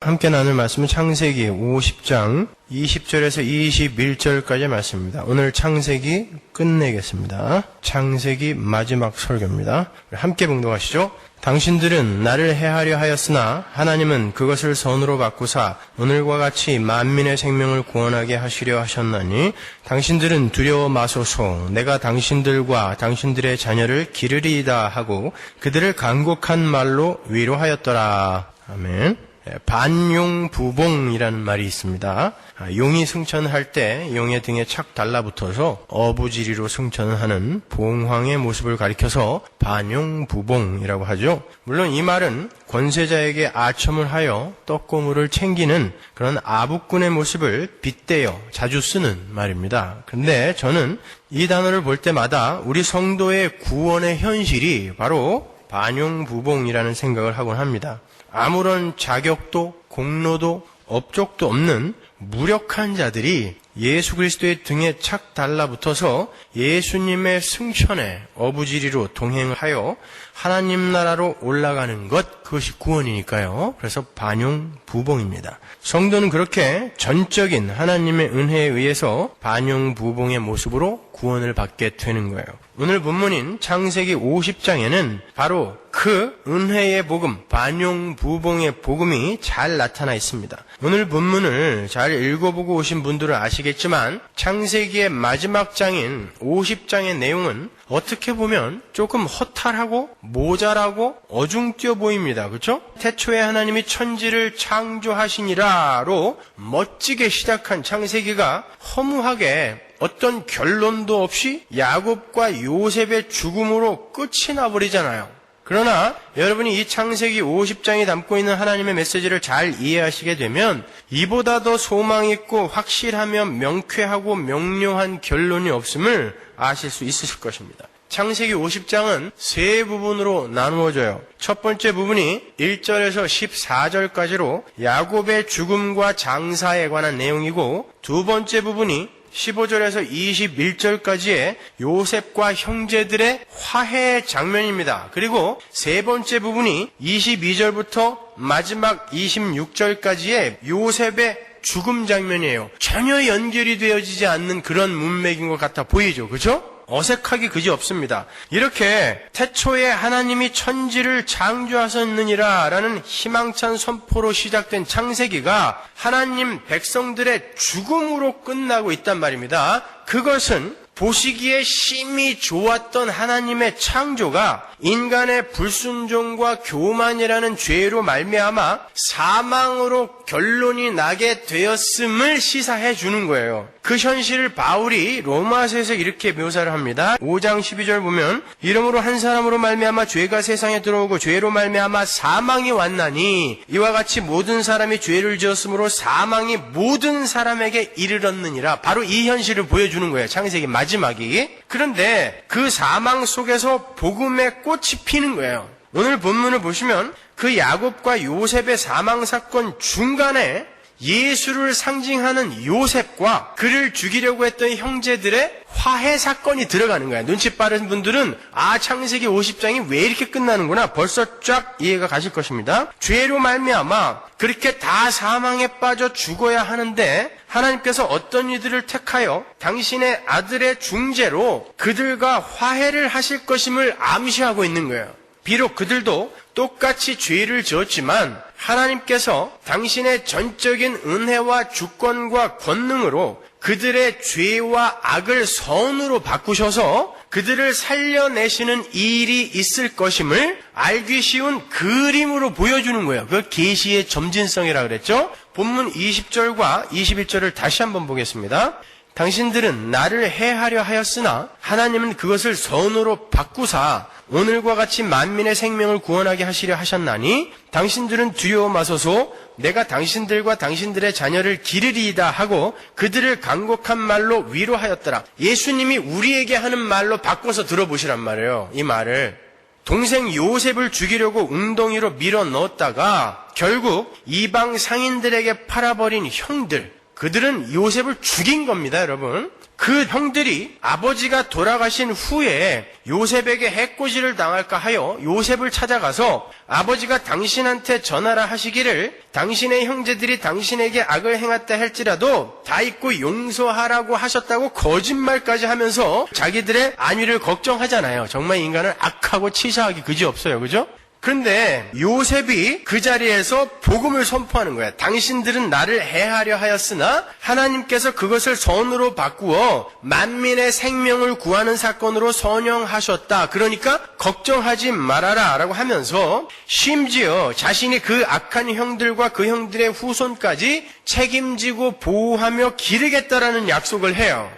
함께 나눌 말씀은 창세기 50장 20절에서 21절까지의 말씀입니다. 오늘 창세기 끝내겠습니다. 창세기 마지막 설교입니다. 함께 봉독하시죠. 당신들은 나를 해하려 하였으나 하나님은 그것을 선으로 바꾸사 오늘과 같이 만민의 생명을 구원하게 하시려 하셨나니 당신들은 두려워 마소서. 내가 당신들과 당신들의 자녀를 기르리이다 하고 그들을 간곡한 말로 위로하였더라. 아멘. 반용부봉이라는 말이 있습니다. 용이 승천할 때 용의 등에 착 달라붙어서 어부지리로 승천하는 봉황의 모습을 가리켜서 반용부봉이라고 하죠. 물론 이 말은 권세자에게 아첨을 하여 떡고물을 챙기는 그런 아부꾼의 모습을 빗대어 자주 쓰는 말입니다. 그런데 저는 이 단어를 볼 때마다 우리 성도의 구원의 현실이 바로 반용부봉이라는 생각을 하곤 합니다. 아무런 자격도 공로도 업적도 없는 무력한 자들이 예수 그리스도의 등에 착 달라붙어서 예수님의 승천에 어부지리로 동행하여 하나님 나라로 올라가는 것, 그것이 구원이니까요. 그래서 반용부봉입니다. 성도는 그렇게 전적인 하나님의 은혜에 의해서 반용부봉의 모습으로 구원을 받게 되는 거예요. 오늘 본문인 창세기 50장에는 바로 그 은혜의 복음, 반용부봉의 복음이 잘 나타나 있습니다. 오늘 본문을 잘 읽어보고 오신 분들은 아시겠지만 창세기의 마지막 장인 50장의 내용은 어떻게 보면 조금 허탈하고 모자라고 어중뛰어 보입니다. 그렇죠? 태초에 하나님이 천지를 창조하시니라로 멋지게 시작한 창세기가 허무하게 어떤 결론도 없이 야곱과 요셉의 죽음으로 끝이 나버리잖아요. 그러나 여러분이 이 창세기 50장이 담고 있는 하나님의 메시지를 잘 이해하시게 되면 이보다 더 소망 있고 확실하며 명쾌하고 명료한 결론이 없음을 아실 수 있으실 것입니다. 창세기 50장은 세 부분으로 나누어져요. 첫 번째 부분이 1절에서 14절까지로 야곱의 죽음과 장사에 관한 내용이고, 두 번째 부분이 15절에서 21절까지의 요셉과 형제들의 화해 장면입니다. 그리고 세 번째 부분이 22절부터 마지막 26절까지의 요셉의 죽음 장면이에요. 전혀 연결이 되어지지 않는 그런 문맥인 것 같아 보이죠. 그렇죠? 어색하기 그지없습니다. 이렇게 태초에 하나님이 천지를 창조하셨느니라 라는 희망찬 선포로 시작된 창세기가 하나님 백성들의 죽음으로 끝나고 있단 말입니다. 그것은 보시기에 심히 좋았던 하나님의 창조가 인간의 불순종과 교만이라는 죄로 말미암아 사망으로 결론이 나게 되었음을 시사해 주는 거예요. 그 현실을 바울이 로마서에서 이렇게 묘사를 합니다. 5장 12절 보면 이러므로 한 사람으로 말미암아 죄가 세상에 들어오고 죄로 말미암아 사망이 왔나니 이와 같이 모든 사람이 죄를 지었으므로 사망이 모든 사람에게 이르렀느니라. 바로 이 현실을 보여주는 거예요. 창세기 마지막이. 그런데 그 사망 속에서 복음의 꽃이 피는 거예요. 오늘 본문을 보시면 그 야곱과 요셉의 사망 사건 중간에 예수를 상징하는 요셉과 그를 죽이려고 했던 형제들의 화해 사건이 들어가는 거야. 눈치 빠른 분들은 창세기 50장이 왜 이렇게 끝나는구나 벌써 쫙 이해가 가실 것입니다. 죄로 말미암아 그렇게 다 사망에 빠져 죽어야 하는데 하나님께서 어떤 이들을 택하여 당신의 아들의 중재로 그들과 화해를 하실 것임을 암시하고 있는 거예요. 비록 그들도 똑같이 죄를 지었지만 하나님께서 당신의 전적인 은혜와 주권과 권능으로 그들의 죄와 악을 선으로 바꾸셔서 그들을 살려내시는 일이 있을 것임을 알기 쉬운 그림으로 보여주는 거예요. 그걸 계시의 점진성이라고 그랬죠. 본문 20절과 21절을 다시 한번 보겠습니다. 당신들은 나를 해하려 하였으나 하나님은 그것을 선으로 바꾸사 오늘과 같이 만민의 생명을 구원하게 하시려 하셨나니 당신들은 두려워 마소서. 내가 당신들과 당신들의 자녀를 기르리이다 하고 그들을 간곡한 말로 위로하였더라. 예수님이 우리에게 하는 말로 바꿔서 들어보시란 말이에요. 이 말을 동생 요셉을 죽이려고 웅덩이로 밀어 넣었다가 결국 이방 상인들에게 팔아버린 형들, 그들은 요셉을 죽인 겁니다, 여러분. 그 형들이 아버지가 돌아가신 후에 요셉에게 해코지를 당할까 하여 요셉을 찾아가서 아버지가 당신한테 전하라 하시기를 당신의 형제들이 당신에게 악을 행했다 할지라도 다 잊고 용서하라고 하셨다고 거짓말까지 하면서 자기들의 안위를 걱정하잖아요. 정말 인간은 악하고 치사하기 그지없어요. 그죠? 그런데 요셉이 그 자리에서 복음을 선포하는 거야. 당신들은 나를 해하려 하였으나 하나님께서 그것을 선으로 바꾸어 만민의 생명을 구하는 사건으로 선영하셨다. 그러니까 걱정하지 말아라 라고 하면서 심지어 자신이 그 악한 형들과 그 형들의 후손까지 책임지고 보호하며 기르겠다라는 약속을 해요.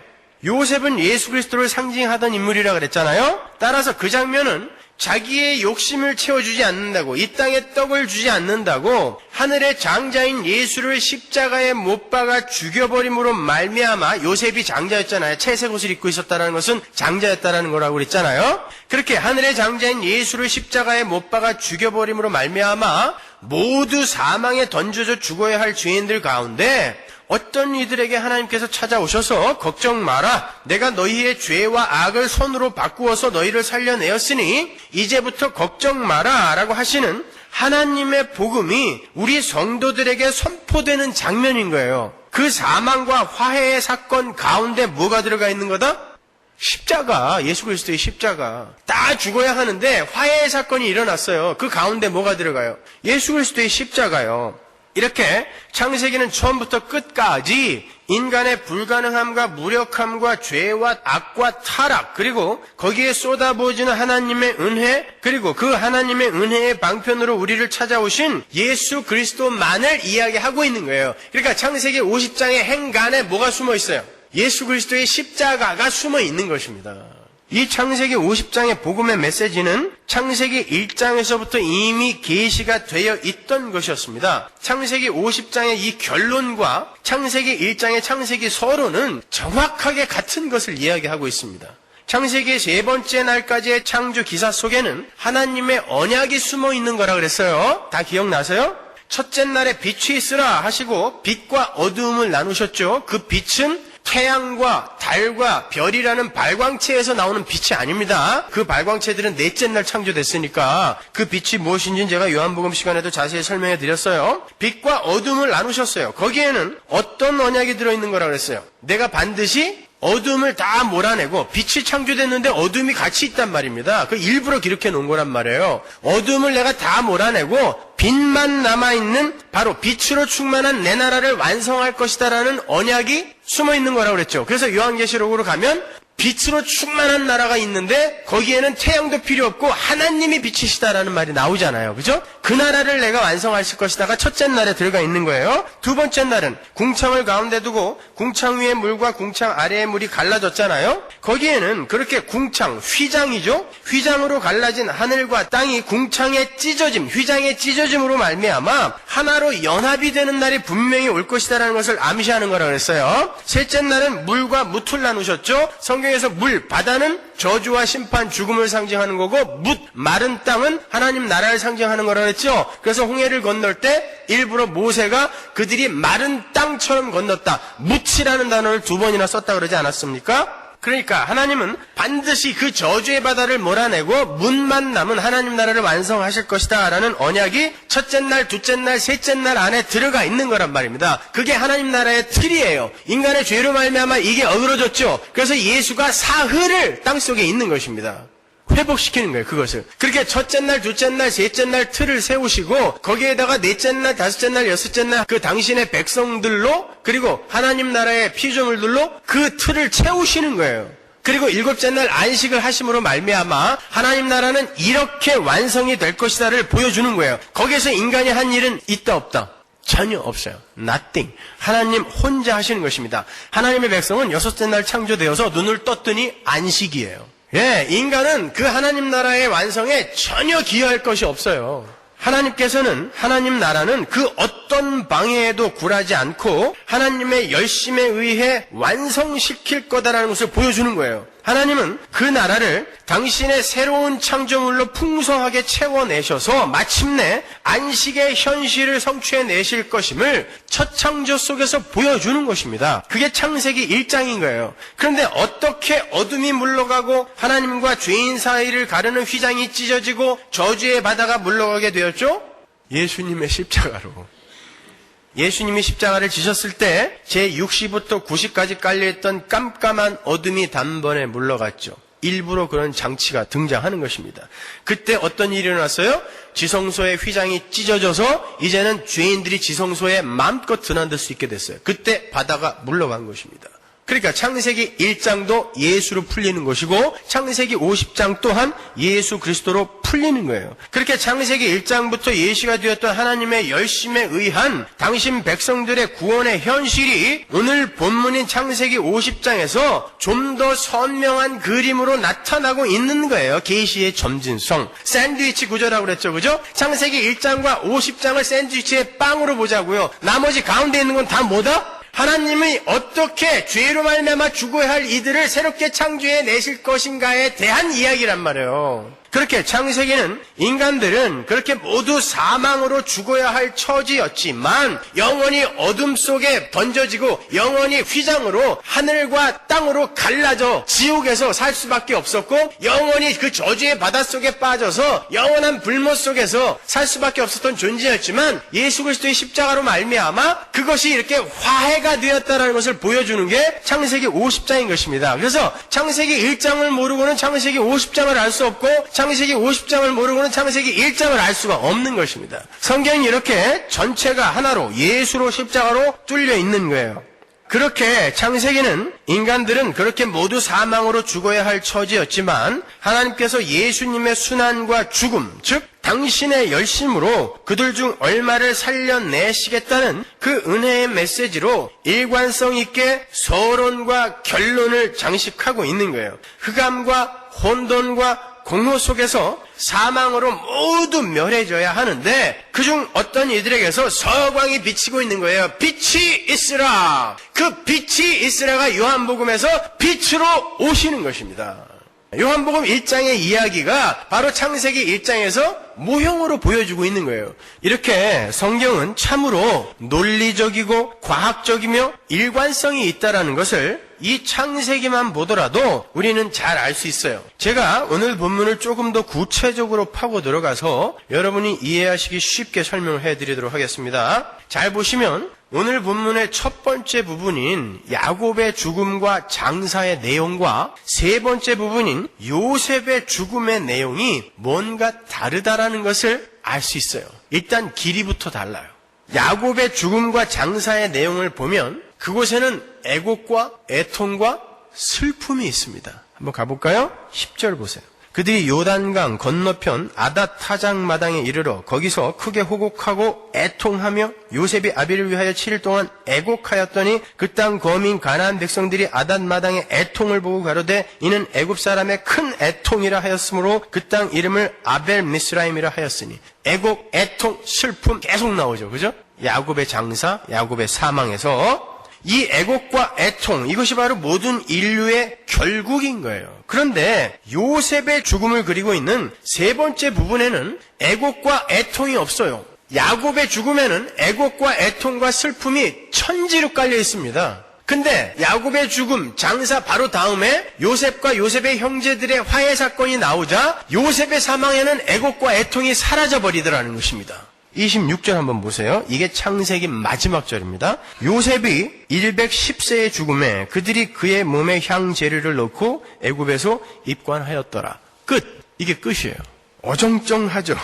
요셉은 예수 그리스도를 상징하던 인물이라 그랬잖아요. 따라서 그 장면은 자기의 욕심을 채워주지 않는다고, 이 땅에 떡을 주지 않는다고 하늘의 장자인 예수를 십자가에 못 박아 죽여버림으로 말미암아, 요셉이 장자였잖아요. 채색 옷을 입고 있었다는 것은 장자였다는 거라고 그랬잖아요. 그렇게 하늘의 장자인 예수를 십자가에 못 박아 죽여버림으로 말미암아 모두 사망에 던져져 죽어야 할 죄인들 가운데 어떤 이들에게 하나님께서 찾아오셔서 걱정 마라. 내가 너희의 죄와 악을 선으로 바꾸어서 너희를 살려내었으니 이제부터 걱정 마라 라고 하시는 하나님의 복음이 우리 성도들에게 선포되는 장면인 거예요. 그 사망과 화해의 사건 가운데 뭐가 들어가 있는 거다? 십자가, 예수 그리스도의 십자가. 다 죽어야 하는데 화해의 사건이 일어났어요. 그 가운데 뭐가 들어가요? 예수 그리스도의 십자가요. 이렇게 창세기는 처음부터 끝까지 인간의 불가능함과 무력함과 죄와 악과 타락, 그리고 거기에 쏟아부어지는 하나님의 은혜, 그리고 그 하나님의 은혜의 방편으로 우리를 찾아오신 예수 그리스도만을 이야기하고 있는 거예요. 그러니까 창세기 50장의 행간에 뭐가 숨어 있어요? 예수 그리스도의 십자가가 숨어 있는 것입니다. 이 창세기 50장의 복음의 메시지는 창세기 1장에서부터 이미 계시가 되어 있던 것이었습니다. 창세기 50장의 이 결론과 창세기 1장의 창세기 서론은 정확하게 같은 것을 이야기하고 있습니다. 창세기의 세 번째 날까지의 창조 기사 속에는 하나님의 언약이 숨어 있는 거라 그랬어요. 다 기억나세요? 첫째 날에 빛이 있으라 하시고 빛과 어두움을 나누셨죠. 그 빛은 태양과 달과 별이라는 발광체에서 나오는 빛이 아닙니다. 그 발광체들은 넷째 날 창조됐으니까 그 빛이 무엇인지는 제가 요한복음 시간에도 자세히 설명해 드렸어요. 빛과 어둠을 나누셨어요. 거기에는 어떤 언약이 들어있는 거라 그랬어요? 내가 반드시 어둠을 다 몰아내고 빛이 창조됐는데 어둠이 같이 있단 말입니다. 그 일부러 기록해 놓은 거란 말이에요. 어둠을 내가 다 몰아내고 빛만 남아있는 바로 빛으로 충만한 내 나라를 완성할 것이다라는 언약이 숨어 있는 거라고 그랬죠. 그래서 요한계시록으로 가면 빛으로 충만한 나라가 있는데 거기에는 태양도 필요 없고 하나님이 빛이시다라는 말이 나오잖아요. 그죠? 그 나라를 내가 완성하실 것이다가 첫째 날에 들어가 있는 거예요. 두 번째 날은 궁창을 가운데 두고 궁창 위의 물과 궁창 아래의 물이 갈라졌잖아요. 거기에는 그렇게 궁창, 휘장이죠. 휘장으로 갈라진 하늘과 땅이 궁창의 찢어짐, 휘장의 찢어짐으로 말미암아 하나로 연합이 되는 날이 분명히 올 것이다라는 것을 암시하는 거라고 그랬어요. 셋째 날은 물과 뭇을 나누셨죠. 성경에서 물, 바다는 저주와 심판, 죽음을 상징하는 거고 뭇, 마른 땅은 하나님 나라를 상징하는 거라고 했죠. 그래서 홍해를 건널 때 일부러 모세가 그들이 마른 땅처럼 건넜다. 뭇이라는 단어를 2번이나 썼다 그러지 않았습니까? 그러니까 하나님은 반드시 그 저주의 바다를 몰아내고 뭇만 남은 하나님 나라를 완성하실 것이다 라는 언약이 첫째 날, 둘째 날, 셋째 날 안에 들어가 있는 거란 말입니다. 그게 하나님 나라의 틀이에요. 인간의 죄로 말미암아 이게 어그러졌죠. 그래서 예수가 사흘을 땅속에 있는 것입니다. 회복시키는 거예요, 그것을. 그렇게 첫째 날, 둘째 날, 셋째 날 틀을 세우시고 거기에다가 넷째 날, 다섯째 날, 여섯째 날 그 당신의 백성들로 그리고 하나님 나라의 피조물들로 그 틀을 채우시는 거예요. 그리고 일곱째 날 안식을 하심으로 말미암아 하나님 나라는 이렇게 완성이 될 것이다를 보여주는 거예요. 거기에서 인간이 한 일은 있다 없다? 전혀 없어요. Nothing. 하나님 혼자 하시는 것입니다. 하나님의 백성은 여섯째 날 창조되어서 눈을 떴더니 안식이에요. 예, 인간은 그 하나님 나라의 완성에 전혀 기여할 것이 없어요. 하나님께서는, 하나님 나라는 그 어떤 방해에도 굴하지 않고 하나님의 열심에 의해 완성시킬 거다라는 것을 보여주는 거예요. 하나님은 그 나라를 당신의 새로운 창조물로 풍성하게 채워내셔서 마침내 안식의 현실을 성취해내실 것임을 첫 창조 속에서 보여주는 것입니다. 그게 창세기 1장인 거예요. 그런데 어떻게 어둠이 물러가고 하나님과 죄인 사이를 가르는 휘장이 찢어지고 저주의 바다가 물러가게 되었죠? 예수님의 십자가로. 예수님이 십자가를 지셨을 때 제60부터 90까지 깔려있던 깜깜한 어둠이 단번에 물러갔죠. 일부러 그런 장치가 등장하는 것입니다. 그때 어떤 일이 일어났어요? 지성소의 휘장이 찢어져서 이제는 죄인들이 지성소에 마음껏 드나들 수 있게 됐어요. 그때 바다가 물러간 것입니다. 그러니까 창세기 1장도 예수로 풀리는 것이고 창세기 50장 또한 예수 그리스도로 풀리는 거예요. 그렇게 창세기 1장부터 예시가 되었던 하나님의 열심에 의한 당신 백성들의 구원의 현실이 오늘 본문인 창세기 50장에서 좀 더 선명한 그림으로 나타나고 있는 거예요. 계시의 점진성. 샌드위치 구조라고 그랬죠. 그죠? 창세기 1장과 50장을 샌드위치의 빵으로 보자고요. 나머지 가운데 있는 건 다 뭐다? 하나님이 어떻게 죄로 말미암아 죽어야 할 이들을 새롭게 창조해 내실 것인가에 대한 이야기란 말이에요. 그렇게 창세기는 인간들은 그렇게 모두 사망으로 죽어야 할 처지였지만 영원히 어둠 속에 던져지고 영원히 휘장으로 하늘과 땅으로 갈라져 지옥에서 살 수밖에 없었고 영원히 그 저주의 바닷속에 빠져서 영원한 불못 속에서 살 수밖에 없었던 존재였지만 예수 그리스도의 십자가로 말미암아 그것이 이렇게 화해가 되었다는 것을 보여주는 게 창세기 50장인 것입니다. 그래서 창세기 1장을 모르고는 창세기 50장을 알 수 없고 창세기 50장을 모르고는 창세기 1장을 알 수가 없는 것입니다. 성경이 이렇게 전체가 하나로 예수로 십자가로 뚫려 있는 거예요. 그렇게 창세기는 인간들은 그렇게 모두 사망으로 죽어야 할 처지였지만 하나님께서 예수님의 순환과 죽음, 즉 당신의 열심으로 그들 중 얼마를 살려내시겠다는 그 은혜의 메시지로 일관성 있게 서론과 결론을 장식하고 있는 거예요. 흑암과 혼돈과 공허 속에서 사망으로 모두 멸해져야 하는데 그중 어떤 이들에게서 서광이 비치고 있는 거예요. 빛이 있으라. 그 빛이 있으라가 요한복음에서 빛으로 오시는 것입니다. 요한복음 1장의 이야기가 바로 창세기 1장에서 모형으로 보여주고 있는 거예요. 이렇게 성경은 참으로 논리적이고 과학적이며 일관성이 있다는 것을 이 창세기만 보더라도 우리는 잘 알 수 있어요. 제가 오늘 본문을 조금 더 구체적으로 파고 들어가서 여러분이 이해하시기 쉽게 설명을 해드리도록 하겠습니다. 잘 보시면 오늘 본문의 첫 번째 부분인 야곱의 죽음과 장사의 내용과 세 번째 부분인 요셉의 죽음의 내용이 뭔가 다르다라는 것을 알 수 있어요. 일단 길이부터 달라요. 야곱의 죽음과 장사의 내용을 보면 그곳에는 애곡과 애통과 슬픔이 있습니다. 한번 가볼까요? 10절 보세요. 그들이 요단강 건너편 아닷 타장 마당에 이르러 거기서 크게 호곡하고 애통하며 요셉이 아비를 위하여 7일 동안 애곡하였더니 그 땅 거민 가나안 백성들이 아닷 마당에 애통을 보고 가로되 이는 애굽 사람의 큰 애통이라 하였으므로 그 땅 이름을 아벨 미스라임이라 하였으니 애곡, 애통, 슬픔 계속 나오죠. 그죠? 야곱의 장사, 야곱의 사망에서 이 애곡과 애통, 이것이 바로 모든 인류의 결국인 거예요. 그런데 요셉의 죽음을 그리고 있는 세 번째 부분에는 애곡과 애통이 없어요. 야곱의 죽음에는 애곡과 애통과 슬픔이 천지로 깔려 있습니다. 근데 야곱의 죽음, 장사 바로 다음에 요셉과 요셉의 형제들의 화해 사건이 나오자 요셉의 사망에는 애곡과 애통이 사라져버리더라는 것입니다. 26절 한번 보세요. 이게 창세기 마지막 절입니다. 요셉이 110세의 죽음에 그들이 그의 몸에 향재료를 넣고 애굽에서 입관하였더라. 끝. 이게 끝이에요. 어정쩡하죠.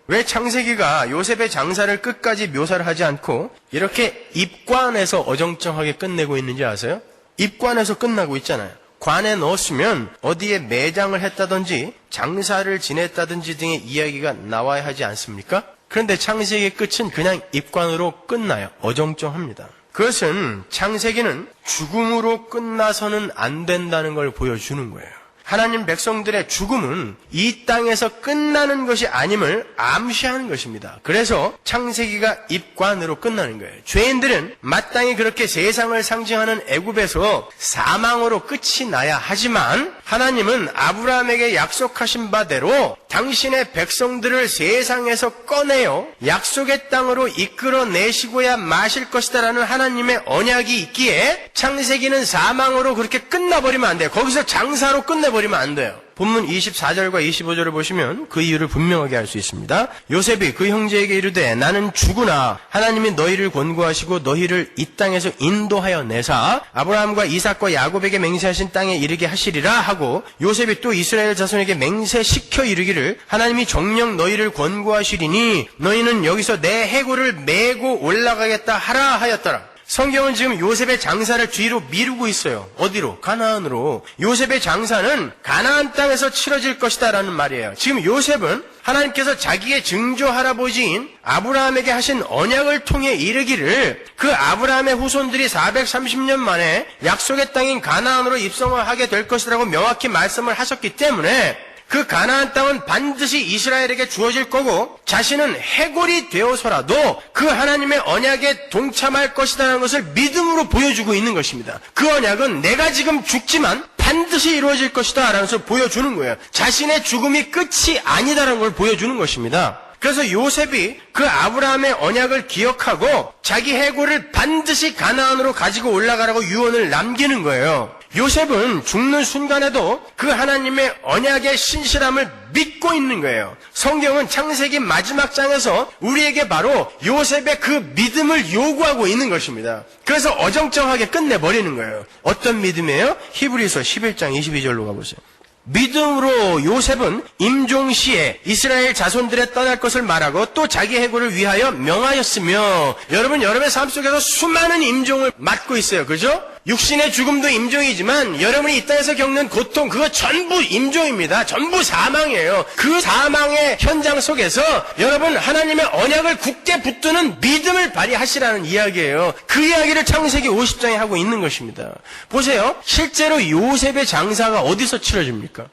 왜 창세기가 요셉의 장사를 끝까지 묘사를 하지 않고 이렇게 입관해서 어정쩡하게 끝내고 있는지 아세요? 입관해서 끝나고 있잖아요. 관에 넣었으면 어디에 매장을 했다든지 장사를 지냈다든지 등의 이야기가 나와야 하지 않습니까? 그런데 창세기의 끝은 그냥 입관으로 끝나요. 어정쩡합니다. 그것은 창세기는 죽음으로 끝나서는 안 된다는 걸 보여주는 거예요. 하나님 백성들의 죽음은 이 땅에서 끝나는 것이 아님을 암시하는 것입니다. 그래서 창세기가 입관으로 끝나는 거예요. 죄인들은 마땅히 그렇게 세상을 상징하는 애굽에서 사망으로 끝이 나야 하지만 하나님은 아브라함에게 약속하신 바대로 당신의 백성들을 세상에서 꺼내어 약속의 땅으로 이끌어내시고야 마실 것이다라는 하나님의 언약이 있기에 창세기는 사망으로 그렇게 끝나버리면 안 돼요. 거기서 장사로 끝내버리면 안 돼요. 본문 24절과 25절을 보시면 그 이유를 분명하게 알 수 있습니다. 요셉이 그 형제에게 이르되 나는 죽으나 하나님이 너희를 권고하시고 너희를 이 땅에서 인도하여 내사 아브라함과 이삭과 야곱에게 맹세하신 땅에 이르게 하시리라 하고 요셉이 또 이스라엘 자손에게 맹세시켜 이르기를 하나님이 정녕 너희를 권고하시리니 너희는 여기서 내 해골을 메고 올라가겠다 하라 하였더라. 성경은 지금 요셉의 장사를 뒤로 미루고 있어요. 어디로? 가나안으로. 요셉의 장사는 가나안 땅에서 치러질 것이다 라는 말이에요. 지금 요셉은 하나님께서 자기의 증조 할아버지인 아브라함에게 하신 언약을 통해 이르기를 그 아브라함의 후손들이 430년 만에 약속의 땅인 가나안으로 입성을 하게 될 것이라고 명확히 말씀을 하셨기 때문에 그 가나안 땅은 반드시 이스라엘에게 주어질 거고 자신은 해골이 되어서라도 그 하나님의 언약에 동참할 것이라는 것을 믿음으로 보여주고 있는 것입니다. 그 언약은 내가 지금 죽지만 반드시 이루어질 것이다 라는 것을 보여주는 거예요. 자신의 죽음이 끝이 아니다라는 걸 보여주는 것입니다. 그래서 요셉이 그 아브라함의 언약을 기억하고 자기 해골을 반드시 가나안으로 가지고 올라가라고 유언을 남기는 거예요. 요셉은 죽는 순간에도 그 하나님의 언약의 신실함을 믿고 있는 거예요. 성경은 창세기 마지막 장에서 우리에게 바로 요셉의 그 믿음을 요구하고 있는 것입니다. 그래서 어정쩡하게 끝내버리는 거예요. 어떤 믿음이에요? 히브리서 11장 22절로 가보세요. 믿음으로 요셉은 임종시에 이스라엘 자손들에 떠날 것을 말하고 또 자기 해골을 위하여 명하였으며 여러분의 삶 속에서 수많은 임종을 맞고 있어요. 그죠? 육신의 죽음도 임종이지만 여러분이 이 땅에서 겪는 고통 그거 전부 임종입니다. 전부 사망이에요. 그 사망의 현장 속에서 여러분 하나님의 언약을 굳게 붙드는 믿음을 발휘하시라는 이야기예요. 그 이야기를 창세기 50장에 하고 있는 것입니다. 보세요. 실제로 요셉의 장사가 어디서 치러집니까?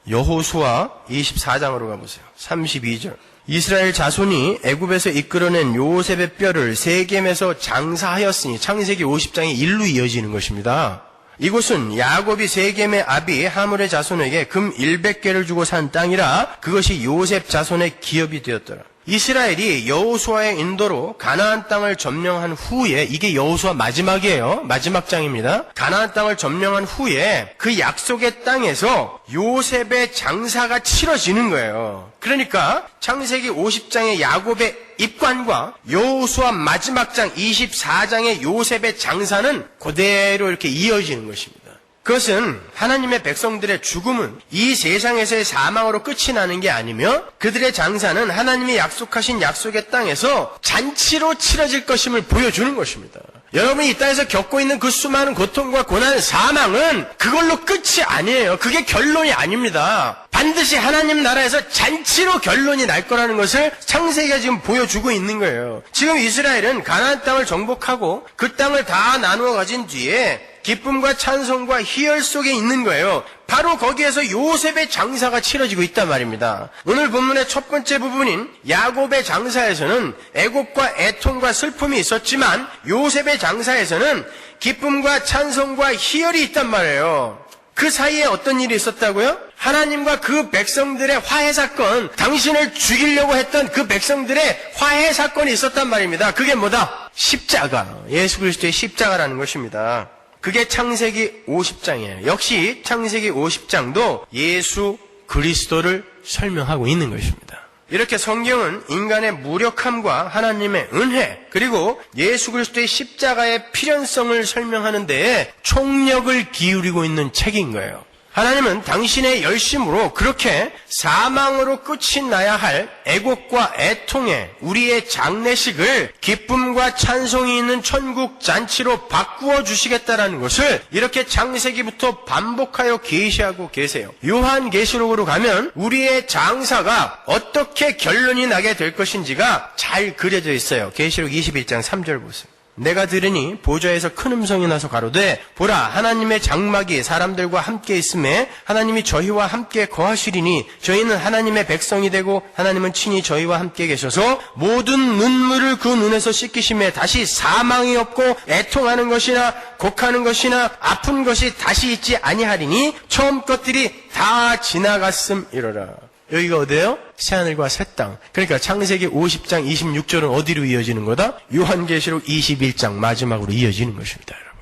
여호수아 24장으로 가보세요. 32절. 이스라엘 자손이 애굽에서 이끌어낸 요셉의 뼈를 세겜에서 장사하였으니 창세기 50장이 일로 이어지는 것입니다. 이곳은 야곱이 세겜의 아비 하물의 자손에게 금 100개를 주고 산 땅이라 그것이 요셉 자손의 기업이 되었더라. 이스라엘이 여호수아의 인도로 가나안 땅을 점령한 후에 이게 여호수아 마지막이에요. 마지막 장입니다. 가나안 땅을 점령한 후에 그 약속의 땅에서 요셉의 장사가 치러지는 거예요. 그러니까 창세기 50장의 야곱의 입관과 여호수아 마지막 장 24장의 요셉의 장사는 그대로 이렇게 이어지는 것입니다. 그것은 하나님의 백성들의 죽음은 이 세상에서의 사망으로 끝이 나는 게 아니며 그들의 장사는 하나님이 약속하신 약속의 땅에서 잔치로 치러질 것임을 보여주는 것입니다. 여러분이 이 땅에서 겪고 있는 그 수많은 고통과 고난, 사망은 그걸로 끝이 아니에요. 그게 결론이 아닙니다. 반드시 하나님 나라에서 잔치로 결론이 날 거라는 것을 창세기가 지금 보여주고 있는 거예요. 지금 이스라엘은 가나안 땅을 정복하고 그 땅을 다 나누어 가진 뒤에 기쁨과 찬송과 희열 속에 있는 거예요. 바로 거기에서 요셉의 장사가 치러지고 있단 말입니다. 오늘 본문의 첫 번째 부분인 야곱의 장사에서는 애곡과 애통과 슬픔이 있었지만 요셉의 장사에서는 기쁨과 찬송과 희열이 있단 말이에요. 그 사이에 어떤 일이 있었다고요? 하나님과 그 백성들의 화해 사건, 당신을 죽이려고 했던 그 백성들의 화해 사건이 있었단 말입니다. 그게 뭐다? 십자가. 예수 그리스도의 십자가라는 것입니다. 그게 창세기 50장이에요. 역시 창세기 50장도 예수 그리스도를 설명하고 있는 것입니다. 이렇게 성경은 인간의 무력함과 하나님의 은혜 그리고 예수 그리스도의 십자가의 필연성을 설명하는 데에 총력을 기울이고 있는 책인 거예요. 하나님은 당신의 열심으로 그렇게 사망으로 끝이 나야 할 애곡과 애통의 우리의 장례식을 기쁨과 찬송이 있는 천국 잔치로 바꾸어 주시겠다라는 것을 이렇게 창세기부터 반복하여 계시하고 계세요. 요한계시록으로 가면 우리의 장사가 어떻게 결론이 나게 될 것인지가 잘 그려져 있어요. 계시록 21장 3절 보세요. 내가 들으니 보좌에서 큰 음성이 나서 가로되 보라 하나님의 장막이 사람들과 함께 있음에 하나님이 저희와 함께 거하시리니 저희는 하나님의 백성이 되고 하나님은 친히 저희와 함께 계셔서 모든 눈물을 그 눈에서 씻기심에 다시 사망이 없고 애통하는 것이나 곡하는 것이나 아픈 것이 다시 있지 아니하리니 처음 것들이 다 지나갔음이로라. 여기가 어디예요? 새하늘과 새 땅. 그러니까 창세기 50장 26절은 어디로 이어지는 거다? 요한계시록 21장 마지막으로 이어지는 것입니다, 여러분.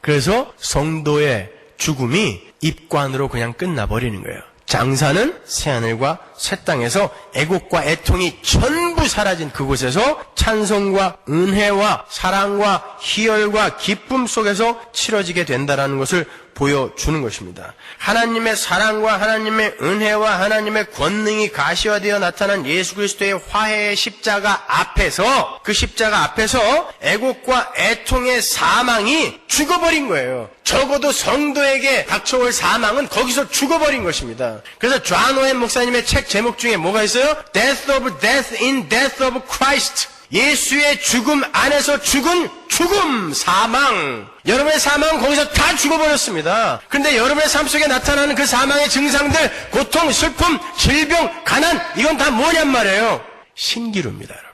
그래서 성도의 죽음이 입관으로 그냥 끝나버리는 거예요. 장사는 새하늘과 새 땅에서 애곡과 애통이 전부 사라진 그곳에서 찬송과 은혜와 사랑과 희열과 기쁨 속에서 치러지게 된다는 것을 보여주는 것입니다. 하나님의 사랑과 하나님의 은혜와 하나님의 권능이 가시화되어 나타난 예수 그리스도의 화해의 십자가 앞에서, 그 십자가 앞에서 애곡과 애통의 사망이 죽어버린 거예요. 적어도 성도에게 닥쳐올 사망은 거기서 죽어버린 것입니다. 그래서 존 오웬 목사님의 책 제목 중에 뭐가 있어요? Death of Death in Death of Christ. 예수의 죽음 안에서 죽은 죽음, 사망. 여러분의 사망은 거기서 다 죽어버렸습니다. 그런데 여러분의 삶 속에 나타나는 그 사망의 증상들, 고통, 슬픔, 질병, 가난, 이건 다 뭐냔 말이에요? 신기루입니다, 여러분.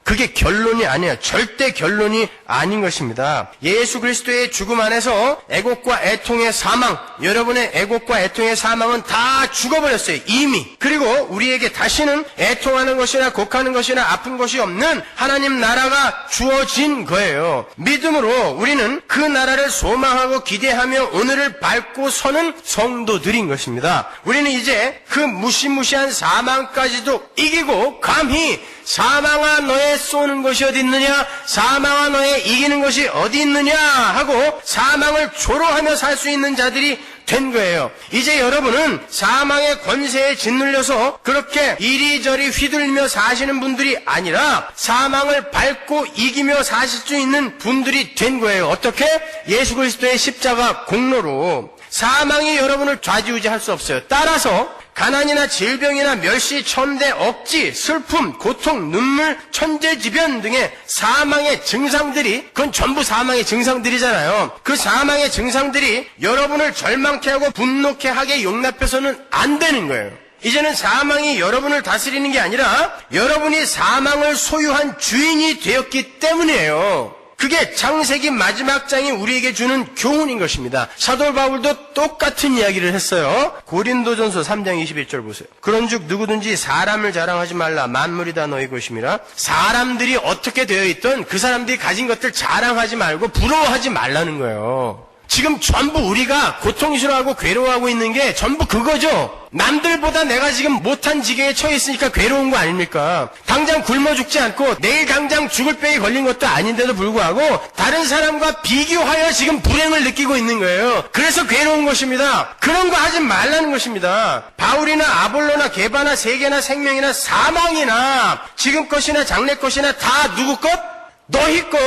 그게 결론이 아니에요. 절대 결론이 아닌 것입니다. 예수 그리스도의 죽음 안에서 애곡과 애통의 사망, 여러분의 애곡과 애통의 사망은 다 죽어버렸어요. 이미. 그리고 우리에게 다시는 애통하는 것이나 곡하는 것이나 아픈 것이 없는 하나님 나라가 주어진 거예요. 믿음으로 우리는 그 나라를 소망하고 기대하며 오늘을 밟고 서는 성도들인 것입니다. 우리는 이제 그 무시무시한 사망까지도 이기고 감히 사망아 너의 쏘는 것이 어디 있느냐, 사망아 너의 이기는 것이 어디 있느냐 하고 사망을 조롱하며 살 수 있는 자들이 된 거예요. 이제 여러분은 사망의 권세에 짓눌려서 그렇게 이리저리 휘둘리며 사시는 분들이 아니라 사망을 밟고 이기며 사실 수 있는 분들이 된 거예요. 어떻게? 예수 그리스도의 십자가 공로로. 사망이 여러분을 좌지우지할 수 없어요. 따라서 가난이나 질병이나 멸시, 천대, 억지, 슬픔, 고통, 눈물, 천재지변 등의 사망의 증상들이, 그건 전부 사망의 증상들이잖아요. 그 사망의 증상들이 여러분을 절망케 하고 분노케 하게 용납해서는 안 되는 거예요. 이제는 사망이 여러분을 다스리는 게 아니라 여러분이 사망을 소유한 주인이 되었기 때문이에요. 그게 창세기 마지막 장이 우리에게 주는 교훈인 것입니다. 사도 바울도 똑같은 이야기를 했어요. 고린도전서 3장 21절 보세요. 그런즉 누구든지 사람을 자랑하지 말라. 만물이 다 너희 것임이라. 사람들이 어떻게 되어 있든 그 사람들이 가진 것들 자랑하지 말고 부러워하지 말라는 거예요. 지금 전부 우리가 고통스러워하고 괴로워하고 있는 게 전부 그거죠. 남들보다 내가 지금 못한 지경에 처해 있으니까 괴로운 거 아닙니까? 당장 굶어 죽지 않고 내일 당장 죽을 병이 걸린 것도 아닌데도 불구하고 다른 사람과 비교하여 지금 불행을 느끼고 있는 거예요. 그래서 괴로운 것입니다. 그런 거 하지 말라는 것입니다. 바울이나 아볼로나 게바나 세계나 생명이나 사망이나 지금 것이나 장래 것이나 다 누구 것? 너희 것.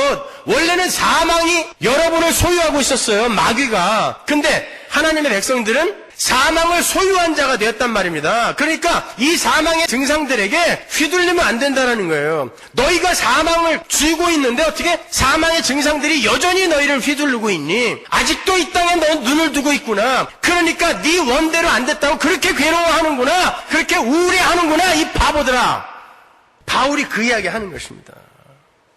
원래는 사망이 여러분을 소유하고 있었어요. 마귀가. 근데 하나님의 백성들은 사망을 소유한 자가 되었단 말입니다. 그러니까 이 사망의 증상들에게 휘둘리면 안 된다는 거예요. 너희가 사망을 쥐고 있는데 어떻게 사망의 증상들이 여전히 너희를 휘두르고 있니? 아직도 이 땅에 너 눈을 두고 있구나. 그러니까 네 원대로 안 됐다고 그렇게 괴로워하는구나. 그렇게 우울해하는구나. 이 바보들아. 바울이 그 이야기 하는 것입니다.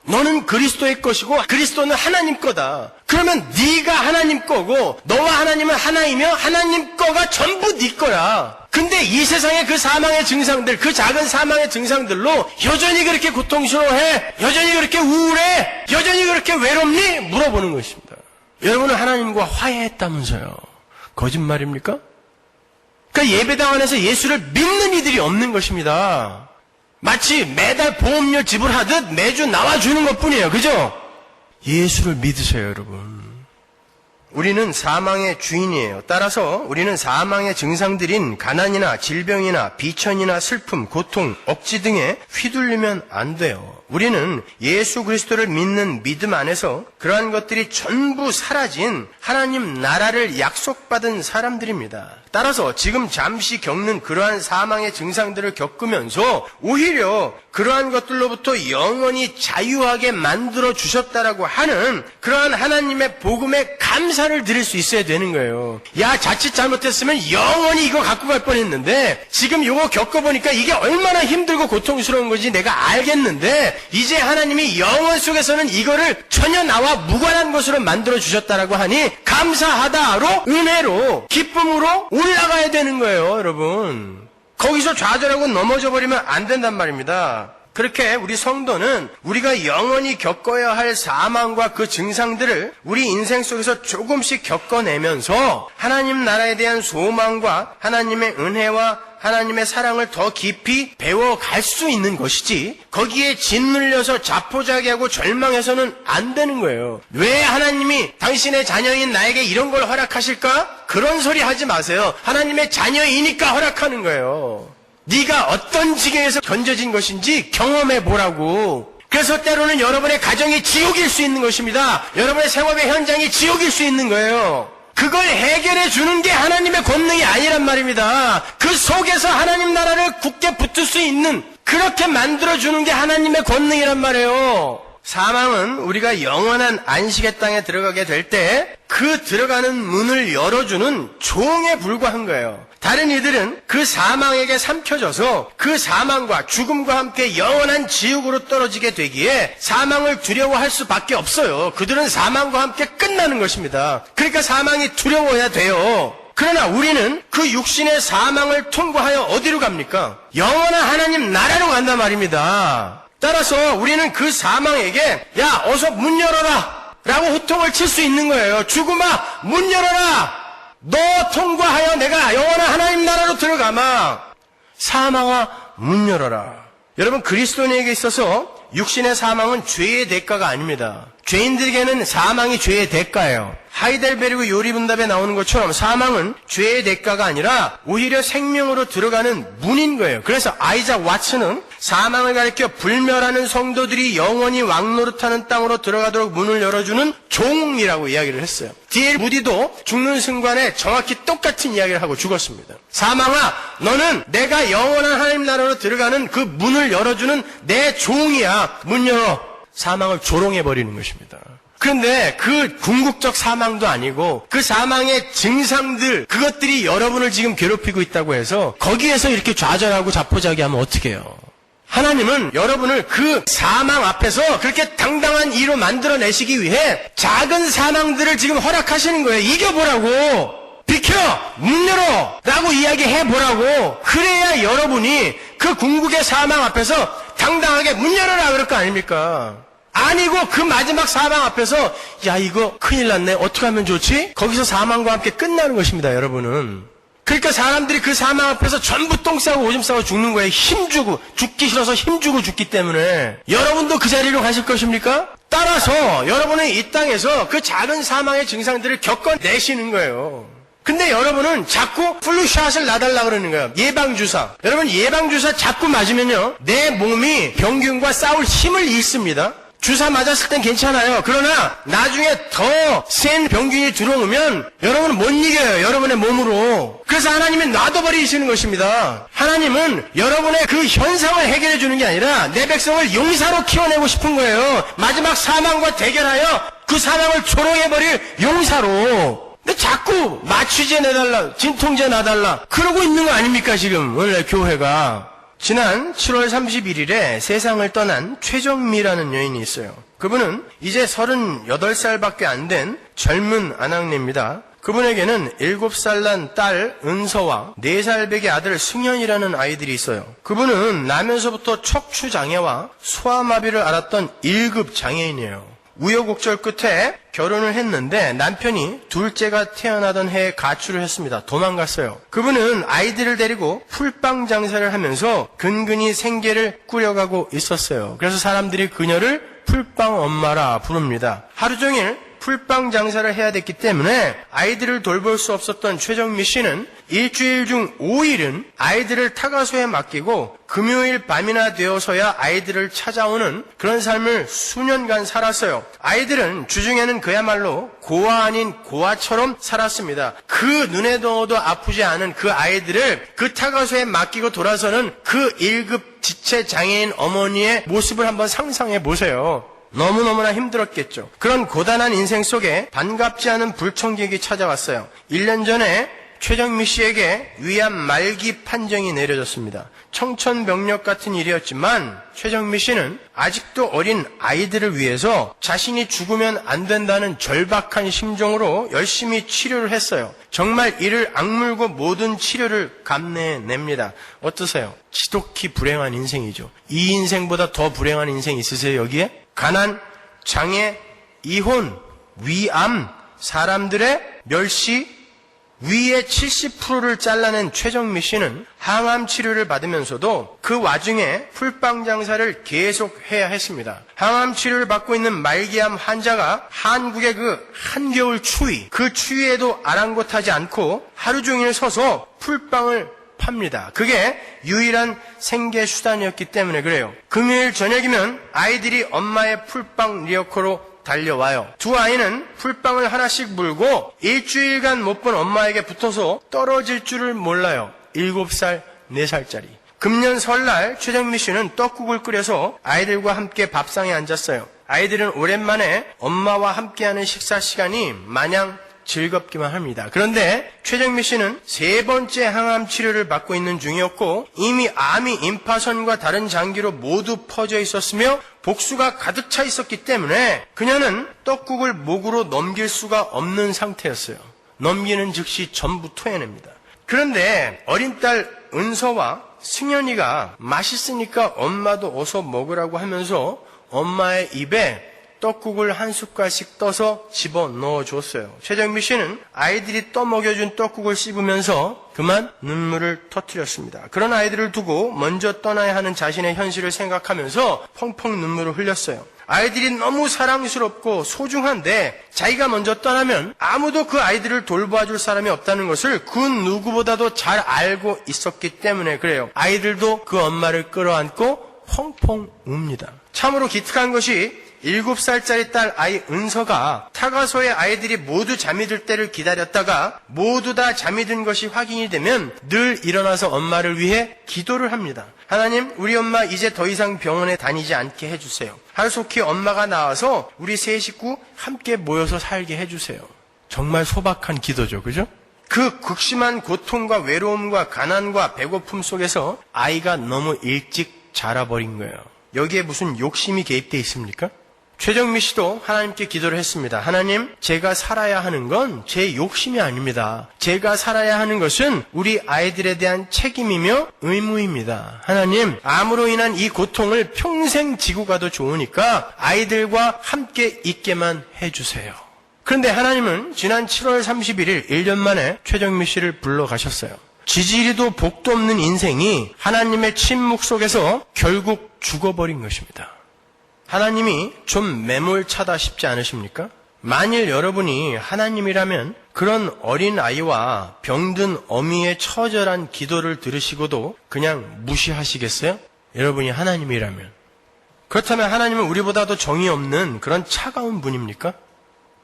너는 그리스도의 것이고 그리스도는 하나님 거다. 그러면 네가 하나님 거고 너와 하나님은 하나이며 하나님 거가 전부 네 거야. 근데 이 세상의 그 사망의 증상들, 그 작은 사망의 증상들로 여전히 그렇게 고통스러워해? 여전히 그렇게 우울해? 여전히 그렇게 외롭니? 물어보는 것입니다. 여러분은 하나님과 화해했다면서요. 거짓말입니까? 그러니까 예배당 안에서 예수를 믿는 이들이 없는 것입니다. 마치 매달 보험료 지불하듯 매주 나와주는 것뿐이에요. 그죠? 예수를 믿으세요, 여러분. 우리는 사망의 주인이에요. 따라서 우리는 사망의 증상들인 가난이나 질병이나 비천이나 슬픔, 고통, 억지 등에 휘둘리면 안 돼요. 우리는 예수 그리스도를 믿는 믿음 안에서 그러한 것들이 전부 사라진 하나님 나라를 약속받은 사람들입니다. 따라서 지금 잠시 겪는 그러한 사망의 증상들을 겪으면서 오히려 그러한 것들로부터 영원히 자유하게 만들어 주셨다라고 하는 그러한 하나님의 복음에 감사를 드릴 수 있어야 되는 거예요. 야, 자칫 잘못했으면 영원히 이거 갖고 갈 뻔했는데 지금 이거 겪어보니까 이게 얼마나 힘들고 고통스러운 건지 내가 알겠는데 이제 하나님이 영원 속에서는 이거를 전혀 나와 무관한 것으로 만들어 주셨다라고 하니 감사하다로 은혜로 기쁨으로 올라가야 되는 거예요, 여러분. 거기서 좌절하고 넘어져 버리면 안 된단 말입니다. 그렇게 우리 성도는 우리가 영원히 겪어야 할 사망과 그 증상들을 우리 인생 속에서 조금씩 겪어내면서 하나님 나라에 대한 소망과 하나님의 은혜와 하나님의 사랑을 더 깊이 배워갈 수 있는 것이지 거기에 짓눌려서 자포자기하고 절망해서는 안 되는 거예요. 왜 하나님이 당신의 자녀인 나에게 이런 걸 허락하실까? 그런 소리 하지 마세요. 하나님의 자녀이니까 허락하는 거예요. 네가 어떤 지경에서 건져진 것인지 경험해 보라고. 그래서 때로는 여러분의 가정이 지옥일 수 있는 것입니다. 여러분의 생업의 현장이 지옥일 수 있는 거예요. 그걸 해결해 주는 게 하나님의 권능이 아니란 말입니다. 그 속에서 하나님 나라를 굳게 붙을 수 있는 그렇게 만들어 주는 게 하나님의 권능이란 말이에요. 사망은 우리가 영원한 안식의 땅에 들어가게 될 때 그 들어가는 문을 열어주는 종에 불과한 거예요. 다른 이들은 그 사망에게 삼켜져서 그 사망과 죽음과 함께 영원한 지옥으로 떨어지게 되기에 사망을 두려워할 수밖에 없어요. 그들은 사망과 함께 끝나는 것입니다. 그러니까 사망이 두려워야 돼요. 그러나 우리는 그 육신의 사망을 통과하여 어디로 갑니까? 영원한 하나님 나라로 간단 말입니다. 따라서 우리는 그 사망에게 야 어서 문 열어라 라고 호통을 칠 수 있는 거예요. 죽음아 문 열어라. 너 통과하여 내가 영원한 하나님 나라로 들어가마. 사망아 문 열어라. 여러분 그리스도인에게 있어서 육신의 사망은 죄의 대가가 아닙니다. 죄인들에게는 사망이 죄의 대가예요. 하이델베르그 요리분답에 나오는 것처럼 사망은 죄의 대가가 아니라 오히려 생명으로 들어가는 문인 거예요. 그래서 아이작 왓슨은 사망을 가리켜 불멸하는 성도들이 영원히 왕노릇하는 땅으로 들어가도록 문을 열어주는 종이라고 이야기를 했어요. D.L. 무디도 죽는 순간에 정확히 똑같은 이야기를 하고 죽었습니다. 사망아, 너는 내가 영원한 하나님 나라로 들어가는 그 문을 열어주는 내 종이야. 문 열어. 사망을 조롱해버리는 것입니다. 그런데 그 궁극적 사망도 아니고 그 사망의 증상들, 그것들이 여러분을 지금 괴롭히고 있다고 해서 거기에서 이렇게 좌절하고 자포자기하면 어떻게 해요? 하나님은 여러분을 그 사망 앞에서 그렇게 당당한 이로 만들어내시기 위해 작은 사망들을 지금 허락하시는 거예요. 이겨보라고. 비켜! 문 열어! 라고 이야기해보라고. 그래야 여러분이 그 궁극의 사망 앞에서 당당하게 문 열어라 그럴 거 아닙니까? 아니고 그 마지막 사망 앞에서 야 이거 큰일 났네. 어떻게 하면 좋지? 거기서 사망과 함께 끝나는 것입니다. 여러분은. 그러니까 사람들이 그 사망 앞에서 전부 똥 싸고 오줌 싸고 죽는 거예요. 힘주고 죽기 싫어서 힘주고 죽기 때문에. 여러분도 그 자리로 가실 것입니까? 따라서 여러분은 이 땅에서 그 작은 사망의 증상들을 겪어내시는 거예요. 근데 여러분은 자꾸 플루샷을 놔달라 그러는 거예요. 예방주사. 여러분 예방주사 자꾸 맞으면요 내 몸이 병균과 싸울 힘을 잃습니다. 주사 맞았을 땐 괜찮아요. 그러나 나중에 더 센 병균이 들어오면 여러분은 못 이겨요. 여러분의 몸으로. 그래서 하나님이 놔둬버리시는 것입니다. 하나님은 여러분의 그 현상을 해결해 주는 게 아니라 내 백성을 용사로 키워내고 싶은 거예요. 마지막 사망과 대결하여 그 사망을 조롱해버릴 용사로. 근데 자꾸 마취제 내달라, 진통제 놔달라 그러고 있는 거 아닙니까 지금 원래 교회가. 지난 7월 31일에 세상을 떠난 최정미라는 여인이 있어요. 그분은 이제 38살밖에 안 된 젊은 아낙네입니다. 그분에게는 7살 난 딸 은서와 4살 배기 아들 승현이라는 아이들이 있어요. 그분은 나면서부터 척추장애와 소아마비를 앓았던 1급 장애인이에요. 우여곡절 끝에 결혼을 했는데 남편이 둘째가 태어나던 해에 가출을 했습니다. 도망갔어요. 그분은 아이들을 데리고 풀빵 장사를 하면서 근근히 생계를 꾸려가고 있었어요. 그래서 사람들이 그녀를 풀빵 엄마라 부릅니다. 하루 종일 풀빵 장사를 해야 됐기 때문에 아이들을 돌볼 수 없었던 최정미 씨는 일주일 중 5일은 아이들을 타가소에 맡기고 금요일 밤이나 되어서야 아이들을 찾아오는 그런 삶을 수년간 살았어요. 아이들은 주중에는 그야말로 고아 아닌 고아처럼 살았습니다. 그 눈에 넣어도 아프지 않은 그 아이들을 그 타가소에 맡기고 돌아서는 그 1급 지체 장애인 어머니의 모습을 한번 상상해 보세요. 너무너무나 힘들었겠죠. 그런 고단한 인생 속에 반갑지 않은 불청객이 찾아왔어요. 1년 전에 최정미 씨에게 위암 말기 판정이 내려졌습니다. 청천벽력 같은 일이었지만 최정미 씨는 아직도 어린 아이들을 위해서 자신이 죽으면 안 된다는 절박한 심정으로 열심히 치료를 했어요. 정말 이를 악물고 모든 치료를 감내냅니다. 어떠세요? 지독히 불행한 인생이죠. 이 인생보다 더 불행한 인생 있으세요, 여기에? 가난, 장애, 이혼, 위암, 사람들의 멸시, 위의 70%를 잘라낸 최정미 씨는 항암 치료를 받으면서도 그 와중에 풀빵 장사를 계속 해야 했습니다. 항암 치료를 받고 있는 말기암 환자가 한국의 그 한겨울 추위, 그 추위에도 아랑곳하지 않고 하루 종일 서서 풀빵을 팝니다. 그게 유일한 생계 수단이었기 때문에 그래요. 금요일 저녁이면 아이들이 엄마의 풀빵 리어커로 달려와요. 두 아이는 풀빵을 하나씩 물고 일주일간 못 본 엄마에게 붙어서 떨어질 줄을 몰라요. 7살, 4살짜리. 금년 설날 최정미 씨는 떡국을 끓여서 아이들과 함께 밥상에 앉았어요. 아이들은 오랜만에 엄마와 함께하는 식사 시간이 마냥 즐겁기만 합니다. 그런데 최정미 씨는 3번째 항암 치료를 받고 있는 중이었고 이미 암이 임파선과 다른 장기로 모두 퍼져 있었으며 복수가 가득 차 있었기 때문에 그녀는 떡국을 목으로 넘길 수가 없는 상태였어요. 넘기는 즉시 전부 토해냅니다. 그런데 어린 딸 은서와 승현이가 맛있으니까 엄마도 어서 먹으라고 하면서 엄마의 입에 떡국을 한 숟갈씩 떠서 집어넣어 줬어요. 최정미 씨는 아이들이 떠먹여준 떡국을 씹으면서 그만 눈물을 터뜨렸습니다. 그런 아이들을 두고 먼저 떠나야 하는 자신의 현실을 생각하면서 펑펑 눈물을 흘렸어요. 아이들이 너무 사랑스럽고 소중한데 자기가 먼저 떠나면 아무도 그 아이들을 돌봐줄 사람이 없다는 것을 그 누구보다도 잘 알고 있었기 때문에 그래요. 아이들도 그 엄마를 끌어안고 펑펑 웁니다. 참으로 기특한 것이 7살짜리 딸 아이 은서가 타가소의 아이들이 모두 잠이 들 때를 기다렸다가 모두 다 잠이 든 것이 확인이 되면 늘 일어나서 엄마를 위해 기도를 합니다. 하나님, 우리 엄마 이제 더 이상 병원에 다니지 않게 해주세요. 하루속히 엄마가 나와서 우리 세 식구 함께 모여서 살게 해주세요. 정말 소박한 기도죠, 그죠? 그 극심한 고통과 외로움과 가난과 배고픔 속에서 아이가 너무 일찍 자라버린 거예요. 여기에 무슨 욕심이 개입되어 있습니까? 최정미 씨도 하나님께 기도를 했습니다. 하나님, 제가 살아야 하는 건 제 욕심이 아닙니다. 제가 살아야 하는 것은 우리 아이들에 대한 책임이며 의무입니다. 하나님, 암으로 인한 이 고통을 평생 지고 가도 좋으니까 아이들과 함께 있게만 해주세요. 그런데 하나님은 지난 7월 31일 1년 만에 최정미 씨를 불러가셨어요. 지지리도 복도 없는 인생이 하나님의 침묵 속에서 결국 죽어버린 것입니다. 하나님이 좀 매몰차다 싶지 않으십니까? 만일 여러분이 하나님이라면 그런 어린 아이와 병든 어미의 처절한 기도를 들으시고도 그냥 무시하시겠어요? 여러분이 하나님이라면. 그렇다면 하나님은 우리보다도 정이 없는 그런 차가운 분입니까?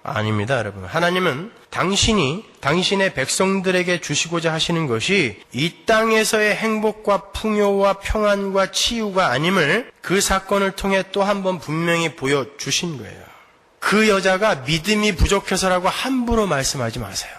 아닙니다, 여러분. 하나님은 당신이 당신의 백성들에게 주시고자 하시는 것이 이 땅에서의 행복과 풍요와 평안과 치유가 아님을 그 사건을 통해 또 한 번 분명히 보여주신 거예요. 그 여자가 믿음이 부족해서라고 함부로 말씀하지 마세요.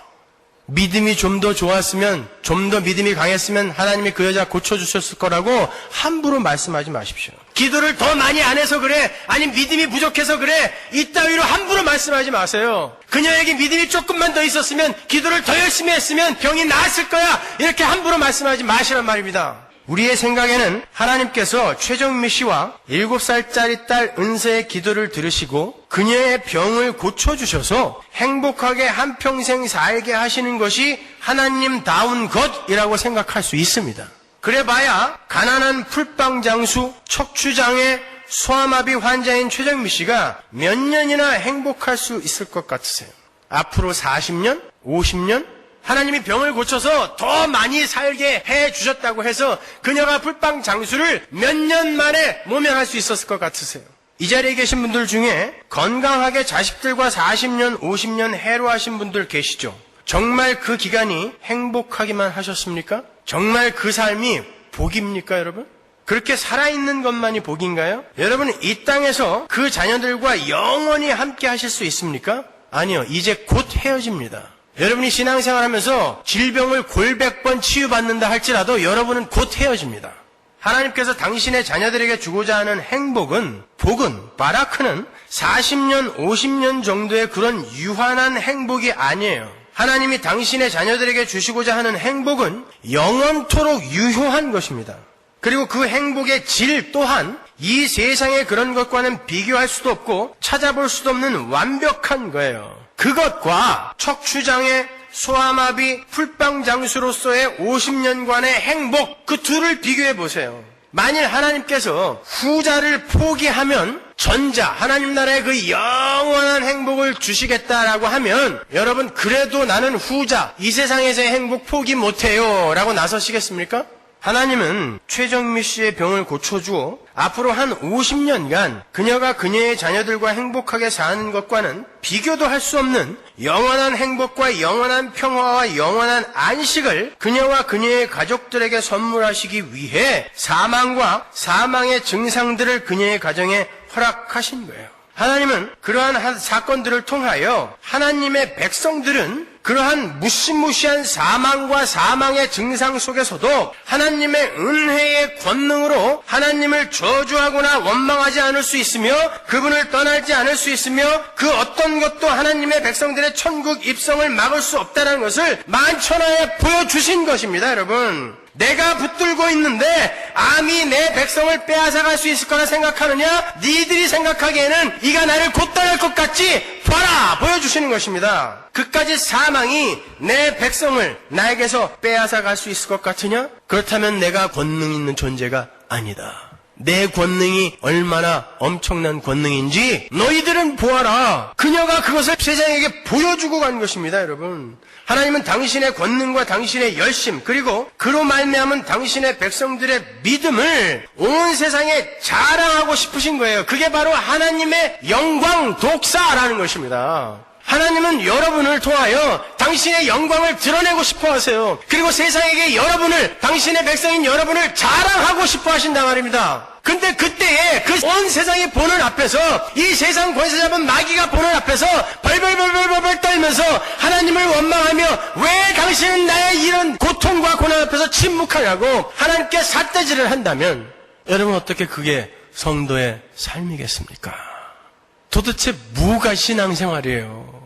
믿음이 좀 더 좋았으면, 좀 더 믿음이 강했으면 하나님이 그 여자 고쳐주셨을 거라고 함부로 말씀하지 마십시오. 기도를 더 많이 안 해서 그래, 아니 믿음이 부족해서 그래, 이따위로 함부로 말씀하지 마세요. 그녀에게 믿음이 조금만 더 있었으면, 기도를 더 열심히 했으면 병이 나았을 거야, 이렇게 함부로 말씀하지 마시란 말입니다. 우리의 생각에는 하나님께서 최정미 씨와 7살짜리 딸 은서의 기도를 들으시고 그녀의 병을 고쳐주셔서 행복하게 한평생 살게 하시는 것이 하나님다운 것이라고 생각할 수 있습니다. 그래봐야 가난한 풀빵 장수, 척추장애, 소아마비 환자인 최정미 씨가 몇 년이나 행복할 수 있을 것 같으세요? 앞으로 40년? 50년? 하나님이 병을 고쳐서 더 많이 살게 해주셨다고 해서 그녀가 풀빵 장수를 몇 년 만에 모면할 수 있었을 것 같으세요? 이 자리에 계신 분들 중에 건강하게 자식들과 40년, 50년 해로하신 분들 계시죠? 정말 그 기간이 행복하기만 하셨습니까? 정말 그 삶이 복입니까, 여러분? 그렇게 살아있는 것만이 복인가요? 여러분, 이 땅에서 그 자녀들과 영원히 함께 하실 수 있습니까? 아니요, 이제 곧 헤어집니다. 여러분이 신앙생활하면서 질병을 골백 번 치유받는다 할지라도 여러분은 곧 헤어집니다. 하나님께서 당신의 자녀들에게 주고자 하는 행복은, 복은, 바라크는 40년, 50년 정도의 그런 유한한 행복이 아니에요. 하나님이 당신의 자녀들에게 주시고자 하는 행복은 영원토록 유효한 것입니다. 그리고 그 행복의 질 또한 이 세상의 그런 것과는 비교할 수도 없고 찾아볼 수도 없는 완벽한 거예요. 그것과 척추장애, 소아마비, 풀빵장수로서의 50년간의 행복, 그 둘을 비교해 보세요. 만일 하나님께서 후자를 포기하면 전자, 하나님 나라의 그 영원한 행복을 주시겠다라고 하면 여러분, 그래도 나는 후자, 이 세상에서의 행복 포기 못해요 라고 나서시겠습니까? 하나님은 최정미 씨의 병을 고쳐주어 앞으로 한 50년간 그녀가 그녀의 자녀들과 행복하게 사는 것과는 비교도 할 수 없는 영원한 행복과 영원한 평화와 영원한 안식을 그녀와 그녀의 가족들에게 선물하시기 위해 사망과 사망의 증상들을 그녀의 가정에 허락하신 거예요. 하나님은 그러한 사건들을 통하여 하나님의 백성들은 그러한 무시무시한 사망과 사망의 증상 속에서도 하나님의 은혜의 권능으로 하나님을 저주하거나 원망하지 않을 수 있으며 그분을 떠나지 않을 수 있으며 그 어떤 것도 하나님의 백성들의 천국 입성을 막을 수 없다는 것을 만천하에 보여주신 것입니다, 여러분. 내가 붙들고 있는데 암이 내 백성을 빼앗아갈 수 있을 거라 생각하느냐? 니들이 생각하기에는 이가 나를 곧 떠날 것 같지? 봐라! 보여주시는 것입니다. 그까지 사망이 내 백성을 나에게서 빼앗아갈 수 있을 것 같으냐? 그렇다면 내가 권능 있는 존재가 아니다. 내 권능이 얼마나 엄청난 권능인지 너희들은 보아라. 그녀가 그것을 세상에게 보여주고 간 것입니다, 여러분. 하나님은 당신의 권능과 당신의 열심 그리고 그로 말미암은 당신의 백성들의 믿음을 온 세상에 자랑하고 싶으신 거예요. 그게 바로 하나님의 영광 독사라는 것입니다. 하나님은 여러분을 통하여 당신의 영광을 드러내고 싶어 하세요. 그리고 세상에게 여러분을, 당신의 백성인 여러분을 자랑하고 싶어 하신단 말입니다. 근데 그때에 그 온 세상이 보는 앞에서, 이 세상 권세 잡은 마귀가 보는 앞에서 벌벌벌벌벌 떨면서 하나님을 원망하며 왜 당신은 나의 이런 고통과 고난 앞에서 침묵하냐고 하나님께 삿대질을 한다면 여러분, 어떻게 그게 성도의 삶이겠습니까? 도대체 뭐가 신앙생활이에요?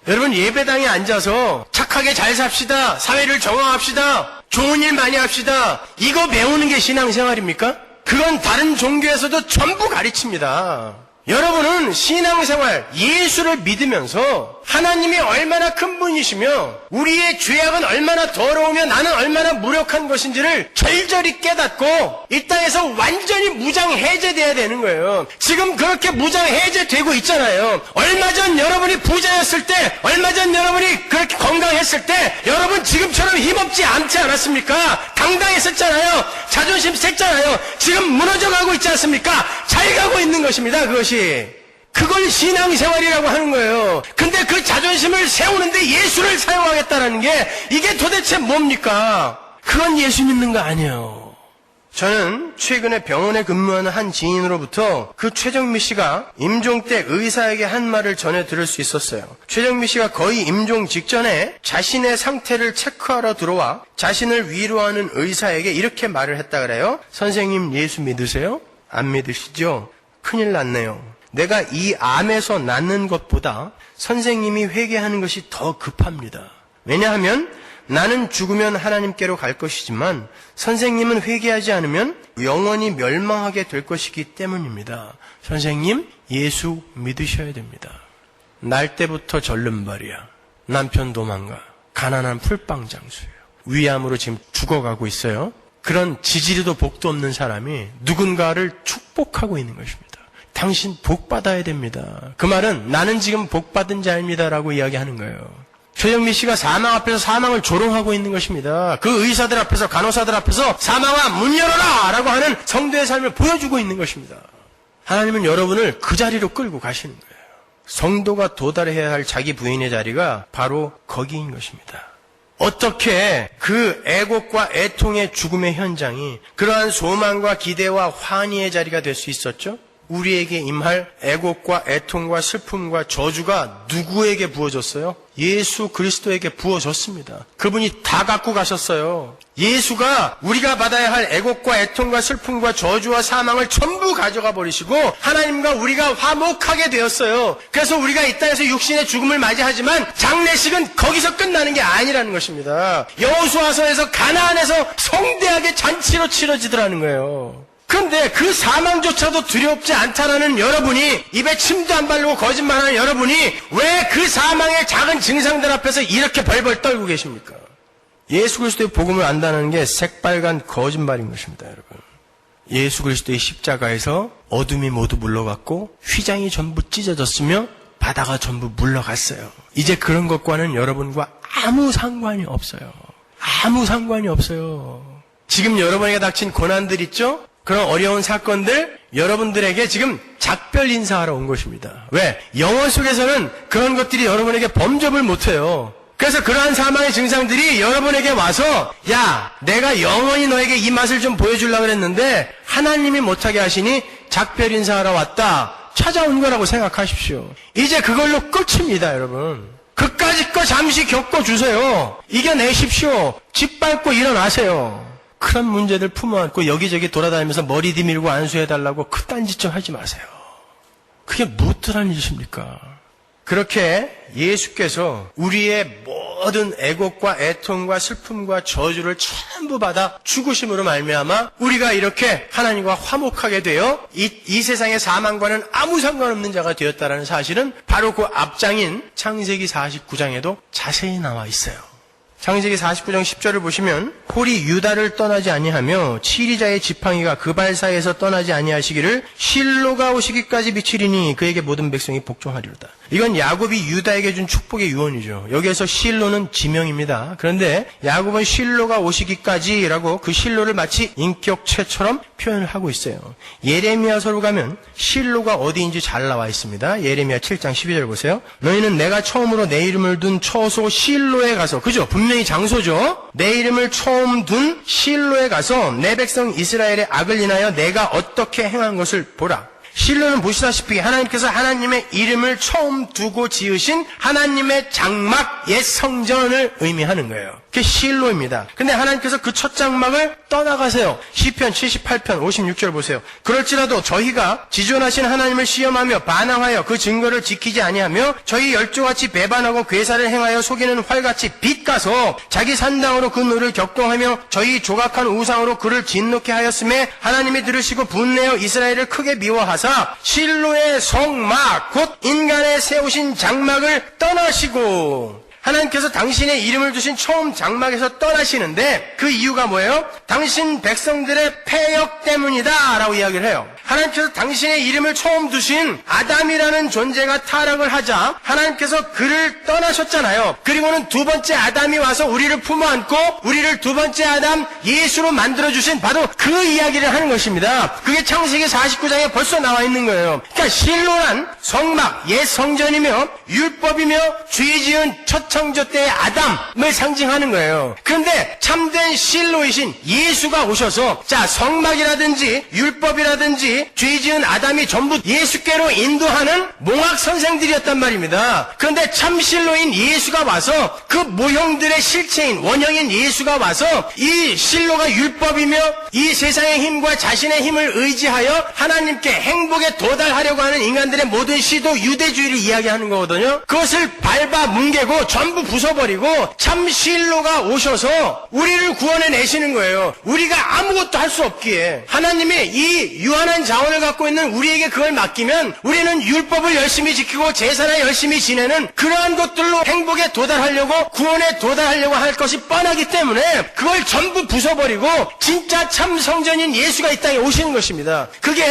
여러분, 예배당에 앉아서 착하게 잘 삽시다, 사회를 정화합시다, 좋은 일 많이 합시다, 이거 배우는 게 신앙생활입니까? 그건 다른 종교에서도 전부 가르칩니다. 여러분은 신앙생활, 예수를 믿으면서 하나님이 얼마나 큰 분이시며 우리의 죄악은 얼마나 더러우며 나는 얼마나 무력한 것인지를 절절히 깨닫고 이 땅에서 완전히 무장해제돼야 되는 거예요. 지금 그렇게 무장해제되고 있잖아요. 얼마 전 여러분이 부자였을 때, 얼마 전 여러분이 그렇게 건강했을 때 여러분 지금처럼 힘없지 않지 않았습니까? 당당했었잖아요. 자존심 셌잖아요. 지금 무너져가고 있지 않습니까? 잘 가고 있는 것입니다, 그것이. 그걸 신앙생활이라고 하는 거예요. 근데 그 자존심을 세우는데 예수를 사용하겠다는 게 이게 도대체 뭡니까? 그건 예수 믿는 거 아니에요. 저는 최근에 병원에 근무하는 한 지인으로부터 그 최정미 씨가 임종 때 의사에게 한 말을 전해 들을 수 있었어요. 최정미 씨가 거의 임종 직전에 자신의 상태를 체크하러 들어와 자신을 위로하는 의사에게 이렇게 말을 했다 그래요. 선생님, 예수 믿으세요? 안 믿으시죠? 큰일 났네요. 내가 이 암에서 낫는 것보다 선생님이 회개하는 것이 더 급합니다. 왜냐하면 나는 죽으면 하나님께로 갈 것이지만 선생님은 회개하지 않으면 영원히 멸망하게 될 것이기 때문입니다. 선생님, 예수 믿으셔야 됩니다. 날 때부터 절름발이야. 남편 도망가. 가난한 풀빵장수예요. 위암으로 지금 죽어가고 있어요. 그런 지지리도 복도 없는 사람이 누군가를 축복하고 있는 것입니다. 당신 복 받아야 됩니다. 그 말은 나는 지금 복 받은 자입니다라고 이야기하는 거예요. 최영미 씨가 사망 앞에서 사망을 조롱하고 있는 것입니다. 그 의사들 앞에서 간호사들 앞에서 사망아 문 열어라 라고 하는 성도의 삶을 보여주고 있는 것입니다. 하나님은 여러분을 그 자리로 끌고 가시는 거예요. 성도가 도달해야 할 자기 부인의 자리가 바로 거기인 것입니다. 어떻게 그 애곡과 애통의 죽음의 현장이 그러한 소망과 기대와 환희의 자리가 될 수 있었죠? 우리에게 임할 애곡과 애통과 슬픔과 저주가 누구에게 부어졌어요? 예수 그리스도에게 부어졌습니다. 그분이 다 갖고 가셨어요. 예수가 우리가 받아야 할 애곡과 애통과 슬픔과 저주와 사망을 전부 가져가 버리시고 하나님과 우리가 화목하게 되었어요. 그래서 우리가 이 땅에서 육신의 죽음을 맞이하지만 장례식은 거기서 끝나는 게 아니라는 것입니다. 여호수아서에서 가나안에서 성대하게 잔치로 치러지더라는 거예요. 그런데 그 사망조차도 두렵지 않다라는 여러분이, 입에 침도 안 바르고 거짓말하는 여러분이 왜 그 사망의 작은 증상들 앞에서 이렇게 벌벌 떨고 계십니까? 예수 그리스도의 복음을 안다는 게 새빨간 거짓말인 것입니다, 여러분. 예수 그리스도의 십자가에서 어둠이 모두 물러갔고 휘장이 전부 찢어졌으며 바다가 전부 물러갔어요. 이제 그런 것과는 여러분과 아무 상관이 없어요. 아무 상관이 없어요. 지금 여러분에게 닥친 고난들 있죠? 그런 어려운 사건들, 여러분들에게 지금 작별 인사하러 온 것입니다. 왜? 영원 속에서는 그런 것들이 여러분에게 범접을 못해요. 그래서 그러한 사망의 증상들이 여러분에게 와서 야, 내가 영원히 너에게 이 맛을 좀 보여주려고 그랬는데 하나님이 못하게 하시니 작별 인사하러 왔다. 찾아온 거라고 생각하십시오. 이제 그걸로 끝입니다, 여러분. 그까짓 거 잠시 겪어주세요. 이겨내십시오. 짓밟고 일어나세요. 큰 문제들 품어안고 여기저기 돌아다니면서 머리 디밀고 안수해달라고 그딴 짓 좀 하지 마세요. 그게 무엇들한 짓입니까? 그렇게 예수께서 우리의 모든 애곡과 애통과 슬픔과 저주를 전부 받아 죽으심으로 말미암아 우리가 이렇게 하나님과 화목하게 되어 이 세상의 사망과는 아무 상관없는 자가 되었다는 사실은 바로 그 앞장인 창세기 49장에도 자세히 나와 있어요. 창세기 49장 10절을 보시면 홀이 유다를 떠나지 아니하며 치리자의 지팡이가 그 발 사이에서 떠나지 아니하시기를 실로가 오시기까지 미치리니 그에게 모든 백성이 복종하리로다. 이건 야곱이 유다에게 준 축복의 유언이죠. 여기에서 실로는 지명입니다. 그런데 야곱은 실로가 오시기까지라고 그 실로를 마치 인격체처럼 표현을 하고 있어요. 예레미야서로 가면 실로가 어디인지 잘 나와 있습니다. 예레미야 7장 12절 보세요. 너희는 내가 처음으로 내 이름을 둔 처소 실로에 가서, 그죠? 분명히 장소죠. 내 이름을 처음 둔 실로에 가서 내 백성 이스라엘의 악을 인하여 내가 어떻게 행한 것을 보라. 실로는 보시다시피 하나님께서 하나님의 이름을 처음 두고 지으신 하나님의 장막 옛 성전을 의미하는 거예요. 그게 실로입니다. 근데 하나님께서 그 첫 장막을 떠나가세요. 시편 78편 56절 보세요. 그럴지라도 저희가 지존하신 하나님을 시험하며 반항하여 그 증거를 지키지 아니하며 저희 열조같이 배반하고 괴사를 행하여 속이는 활같이 빗가서 자기 산당으로 그 노를 격동하며 저희 조각한 우상으로 그를 진노케 하였음에 하나님이 들으시고 분내어 이스라엘을 크게 미워하사 실로의 성막 곧 인간의 세우신 장막을 떠나시고, 하나님께서 당신의 이름을 두신 처음 장막에서 떠나시는데 그 이유가 뭐예요? 당신 백성들의 패역 때문이다 라고 이야기를 해요. 하나님께서 당신의 이름을 처음 두신 아담이라는 존재가 타락을 하자 하나님께서 그를 떠나셨잖아요. 그리고는 두 번째 아담이 와서 우리를 품어안고 우리를 두 번째 아담 예수로 만들어주신 바로 그 이야기를 하는 것입니다. 그게 창세기 49장에 벌써 나와 있는 거예요. 그러니까 실로란 성막, 옛 성전이며 율법이며 죄 지은 첫 창조 때의 아담을 상징하는 거예요. 그런데 참된 실로이신 예수가 오셔서 자, 성막이라든지 율법이라든지 죄 지은 아담이 전부 예수께로 인도하는 몽학 선생들이었단 말입니다. 그런데 참 실로인 예수가 와서 그 모형들의 실체인 원형인 예수가 와서 이 실로가 율법이며 이 세상의 힘과 자신의 힘을 의지하여 하나님께 행복에 도달하려고 하는 인간들의 모든 시도 유대주의를 이야기하는 거거든요. 그것을 밟아 뭉개고 전부 부숴버리고 참 실로가 오셔서 우리를 구원해 내시는 거예요. 우리가 아무것도 할 수 없기에 하나님의 이 유한한 자원을 갖고 있는 우리에게 그걸 맡기면 우리는 율법을 열심히 지키고 제사나 열심히 지내는 그러한 것들로 행복에 도달하려고 구원에 도달하려고 할 것이 뻔하기 때문에 그걸 전부 부숴버리고 진짜 참 성전인 예수가 이 땅에 오시는 것입니다. 그게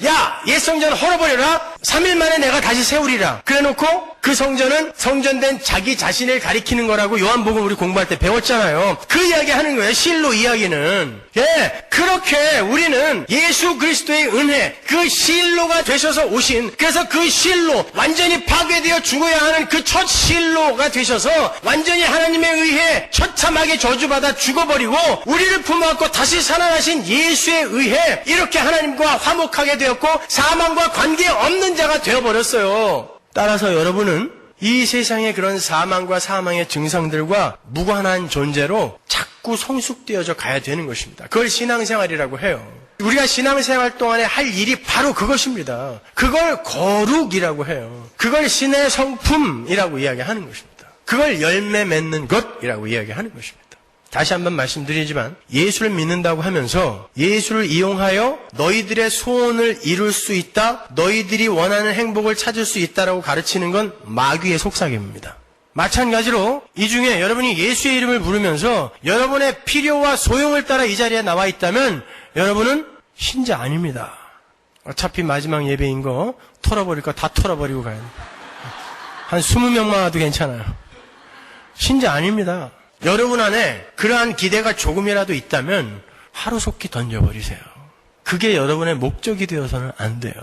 야, 옛 성전 헐어버려라. 3일 만에 내가 다시 세우리라. 그래놓고 그 성전은 성전된 자기 자신을 가리키는 거라고 요한복음 우리 공부할 때 배웠잖아요. 그 이야기 하는 거예요. 실로 이야기는. 예, 그렇게 우리는 예수 그리스도의 은혜, 그 실로가 되셔서 오신, 그래서 그 실로, 완전히 파괴되어 죽어야 하는 그 첫 실로가 되셔서 완전히 하나님에 의해 처참하게 저주받아 죽어버리고 우리를 품어안고 다시 살아나신 예수에 의해 이렇게 하나님과 화목하게 되었고 사망과 관계없는 자가 되어버렸어요. 따라서 여러분은 이 세상의 그런 사망과 사망의 증상들과 무관한 존재로 자꾸 성숙되어져 가야 되는 것입니다. 그걸 신앙생활이라고 해요. 우리가 신앙생활 동안에 할 일이 바로 그것입니다. 그걸 거룩이라고 해요. 그걸 신의 성품이라고 이야기하는 것입니다. 그걸 열매 맺는 것이라고 이야기하는 것입니다. 다시 한번 말씀드리지만 예수를 믿는다고 하면서 예수를 이용하여 너희들의 소원을 이룰 수 있다, 너희들이 원하는 행복을 찾을 수 있다라고 가르치는 건 마귀의 속삭임입니다. 마찬가지로 이 중에 여러분이 예수의 이름을 부르면서 여러분의 필요와 소용을 따라 이 자리에 나와 있다면 여러분은 신자 아닙니다. 어차피 마지막 예배인 거 털어버릴 거 다 털어버리고 가야 돼요. 한 20명만 와도 괜찮아요. 신자 아닙니다. 여러분 안에 그러한 기대가 조금이라도 있다면 하루속히 던져버리세요. 그게 여러분의 목적이 되어서는 안 돼요.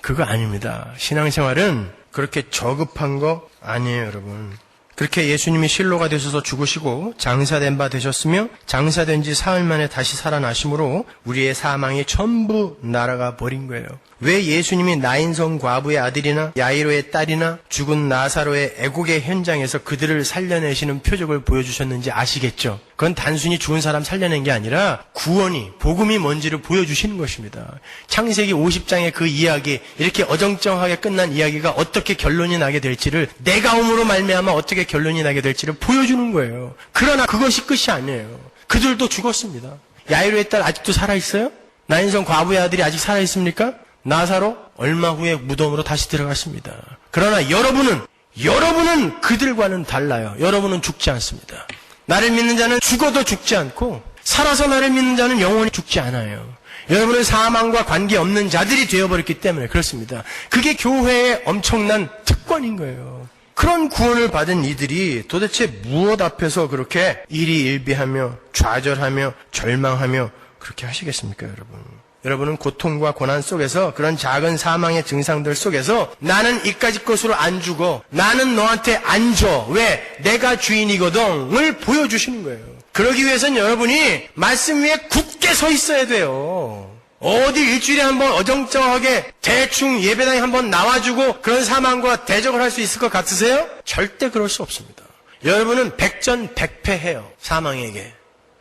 그거 아닙니다. 신앙생활은 그렇게 저급한 거 아니에요, 여러분. 그렇게 예수님이 실로가 되셔서 죽으시고 장사된 바 되셨으며 장사된 지 사흘 만에 다시 살아나심으로 우리의 사망이 전부 날아가 버린 거예요. 왜 예수님이 나인성 과부의 아들이나 야이로의 딸이나 죽은 나사로의 애국의 현장에서 그들을 살려내시는 표적을 보여주셨는지 아시겠죠? 그건 단순히 죽은 사람 살려낸 게 아니라 구원이, 복음이 뭔지를 보여주시는 것입니다. 창세기 50장의 그 이야기, 이렇게 어정쩡하게 끝난 이야기가 어떻게 결론이 나게 될지를, 내가 옴으로 말미암아 어떻게 결론이 나게 될지를 보여주는 거예요. 그러나 그것이 끝이 아니에요. 그들도 죽었습니다. 야이로의 딸 아직도 살아있어요? 나인성 과부의 아들이 아직 살아있습니까? 나사로 얼마 후에 무덤으로 다시 들어갔습니다. 그러나 여러분은 그들과는 달라요. 여러분은 죽지 않습니다. 나를 믿는 자는 죽어도 죽지 않고 살아서 나를 믿는 자는 영원히 죽지 않아요. 여러분은 사망과 관계없는 자들이 되어버렸기 때문에 그렇습니다. 그게 교회의 엄청난 특권인 거예요. 그런 구원을 받은 이들이 도대체 무엇 앞에서 그렇게 일희일비하며 좌절하며 절망하며 그렇게 하시겠습니까, 여러분? 여러분은 고통과 고난 속에서 그런 작은 사망의 증상들 속에서 나는 이까짓 것으로 안 죽어, 나는 너한테 안 줘, 왜? 내가 주인이거든을 보여주시는 거예요. 그러기 위해서는 여러분이 말씀 위에 굳게 서 있어야 돼요. 어디 일주일에 한번 어정쩡하게 대충 예배당에 한번 나와주고 그런 사망과 대적을 할 수 있을 것 같으세요? 절대 그럴 수 없습니다. 여러분은 백전백패해요, 사망에게.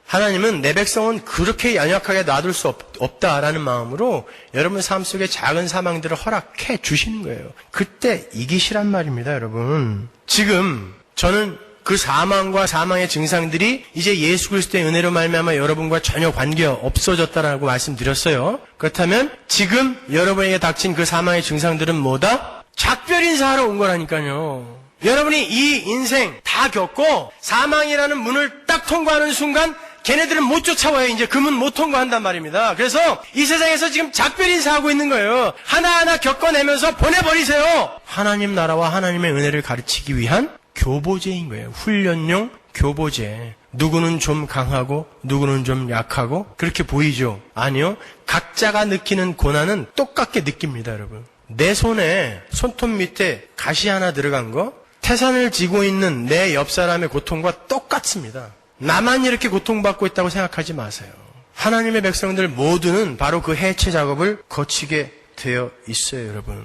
하나님은 내 백성은 그렇게 연약하게 놔둘 수 없다라는 마음으로 여러분 삶 속에 작은 사망들을 허락해 주시는 거예요. 그때 이기시란 말입니다, 여러분. 지금 저는 그 사망과 사망의 증상들이 이제 예수 그리스도의 은혜로 말미암아 여러분과 전혀 관계가 없어졌다라고 말씀드렸어요. 그렇다면 지금 여러분에게 닥친 그 사망의 증상들은 뭐다? 작별 인사하러 온 거라니까요. 여러분이 이 인생 다 겪고 사망이라는 문을 딱 통과하는 순간 걔네들은 못 쫓아와요. 이제 그 문 못 통과한단 말입니다. 그래서 이 세상에서 지금 작별 인사하고 있는 거예요. 하나하나 겪어내면서 보내버리세요. 하나님 나라와 하나님의 은혜를 가르치기 위한 교보제인 거예요. 훈련용 교보제. 누구는 좀 강하고 누구는 좀 약하고 그렇게 보이죠? 아니요. 각자가 느끼는 고난은 똑같게 느낍니다, 여러분. 내 손에 손톱 밑에 가시 하나 들어간 거 태산을 지고 있는 내 옆 사람의 고통과 똑같습니다. 나만 이렇게 고통받고 있다고 생각하지 마세요. 하나님의 백성들 모두는 바로 그 해체 작업을 거치게 되어 있어요, 여러분.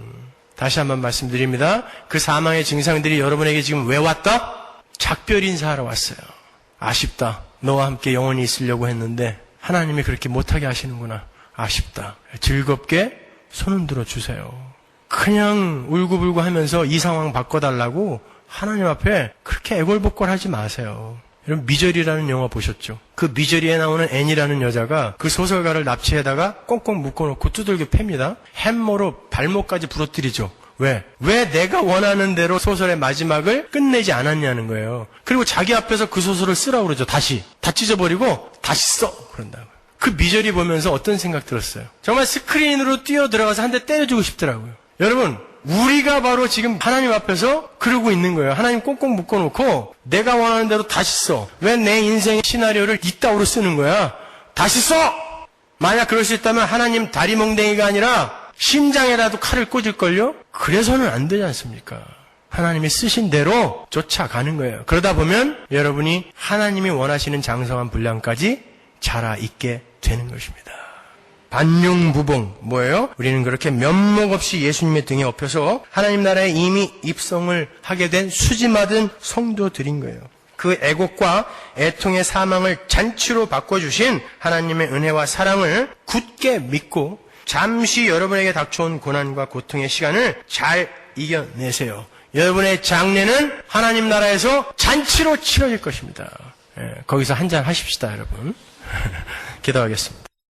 다시 한번 말씀드립니다. 그 사망의 증상들이 여러분에게 지금 왜 왔다? 작별 인사하러 왔어요. 아쉽다. 너와 함께 영원히 있으려고 했는데 하나님이 그렇게 못하게 하시는구나. 아쉽다. 즐겁게 손 흔들어 주세요. 그냥 울고불고 하면서 이 상황 바꿔달라고 하나님 앞에 그렇게 애골복골하지 마세요. 여러분 미저리라는 영화 보셨죠? 그 미저리에 나오는 앤이라는 여자가 그 소설가를 납치해다가 꽁꽁 묶어놓고 두들겨 팹니다. 햄머로 발목까지 부러뜨리죠. 왜 내가 원하는 대로 소설의 마지막을 끝내지 않았냐는 거예요. 그리고 자기 앞에서 그 소설을 쓰라고 그러죠. 다시 다 찢어버리고 다시 써 그런다고요. 그 미저리 보면서 어떤 생각 들었어요? 정말 스크린으로 뛰어 들어가서 한 대 때려주고 싶더라고요. 여러분 우리가 바로 지금 하나님 앞에서 그러고 있는 거예요. 하나님 꽁꽁 묶어놓고 내가 원하는 대로 다시 써. 왜 내 인생의 시나리오를 이따위로 쓰는 거야? 다시 써! 만약 그럴 수 있다면 하나님 다리몽댕이가 아니라 심장에라도 칼을 꽂을걸요? 그래서는 안 되지 않습니까? 하나님이 쓰신 대로 쫓아가는 거예요. 그러다 보면 여러분이 하나님이 원하시는 장성한 분량까지 자라있게 되는 것입니다. 반용부봉 뭐예요? 우리는 그렇게 면목 없이 예수님의 등에 업혀서 하나님 나라에 이미 입성을 하게 된 수지맞은 성도들인 거예요. 그 애곡과 애통의 사망을 잔치로 바꿔주신 하나님의 은혜와 사랑을 굳게 믿고 잠시 여러분에게 닥쳐온 고난과 고통의 시간을 잘 이겨내세요. 여러분의 장례는 하나님 나라에서 잔치로 치러질 것입니다. 거기서 한잔 하십시다, 여러분. 기도하겠습니다.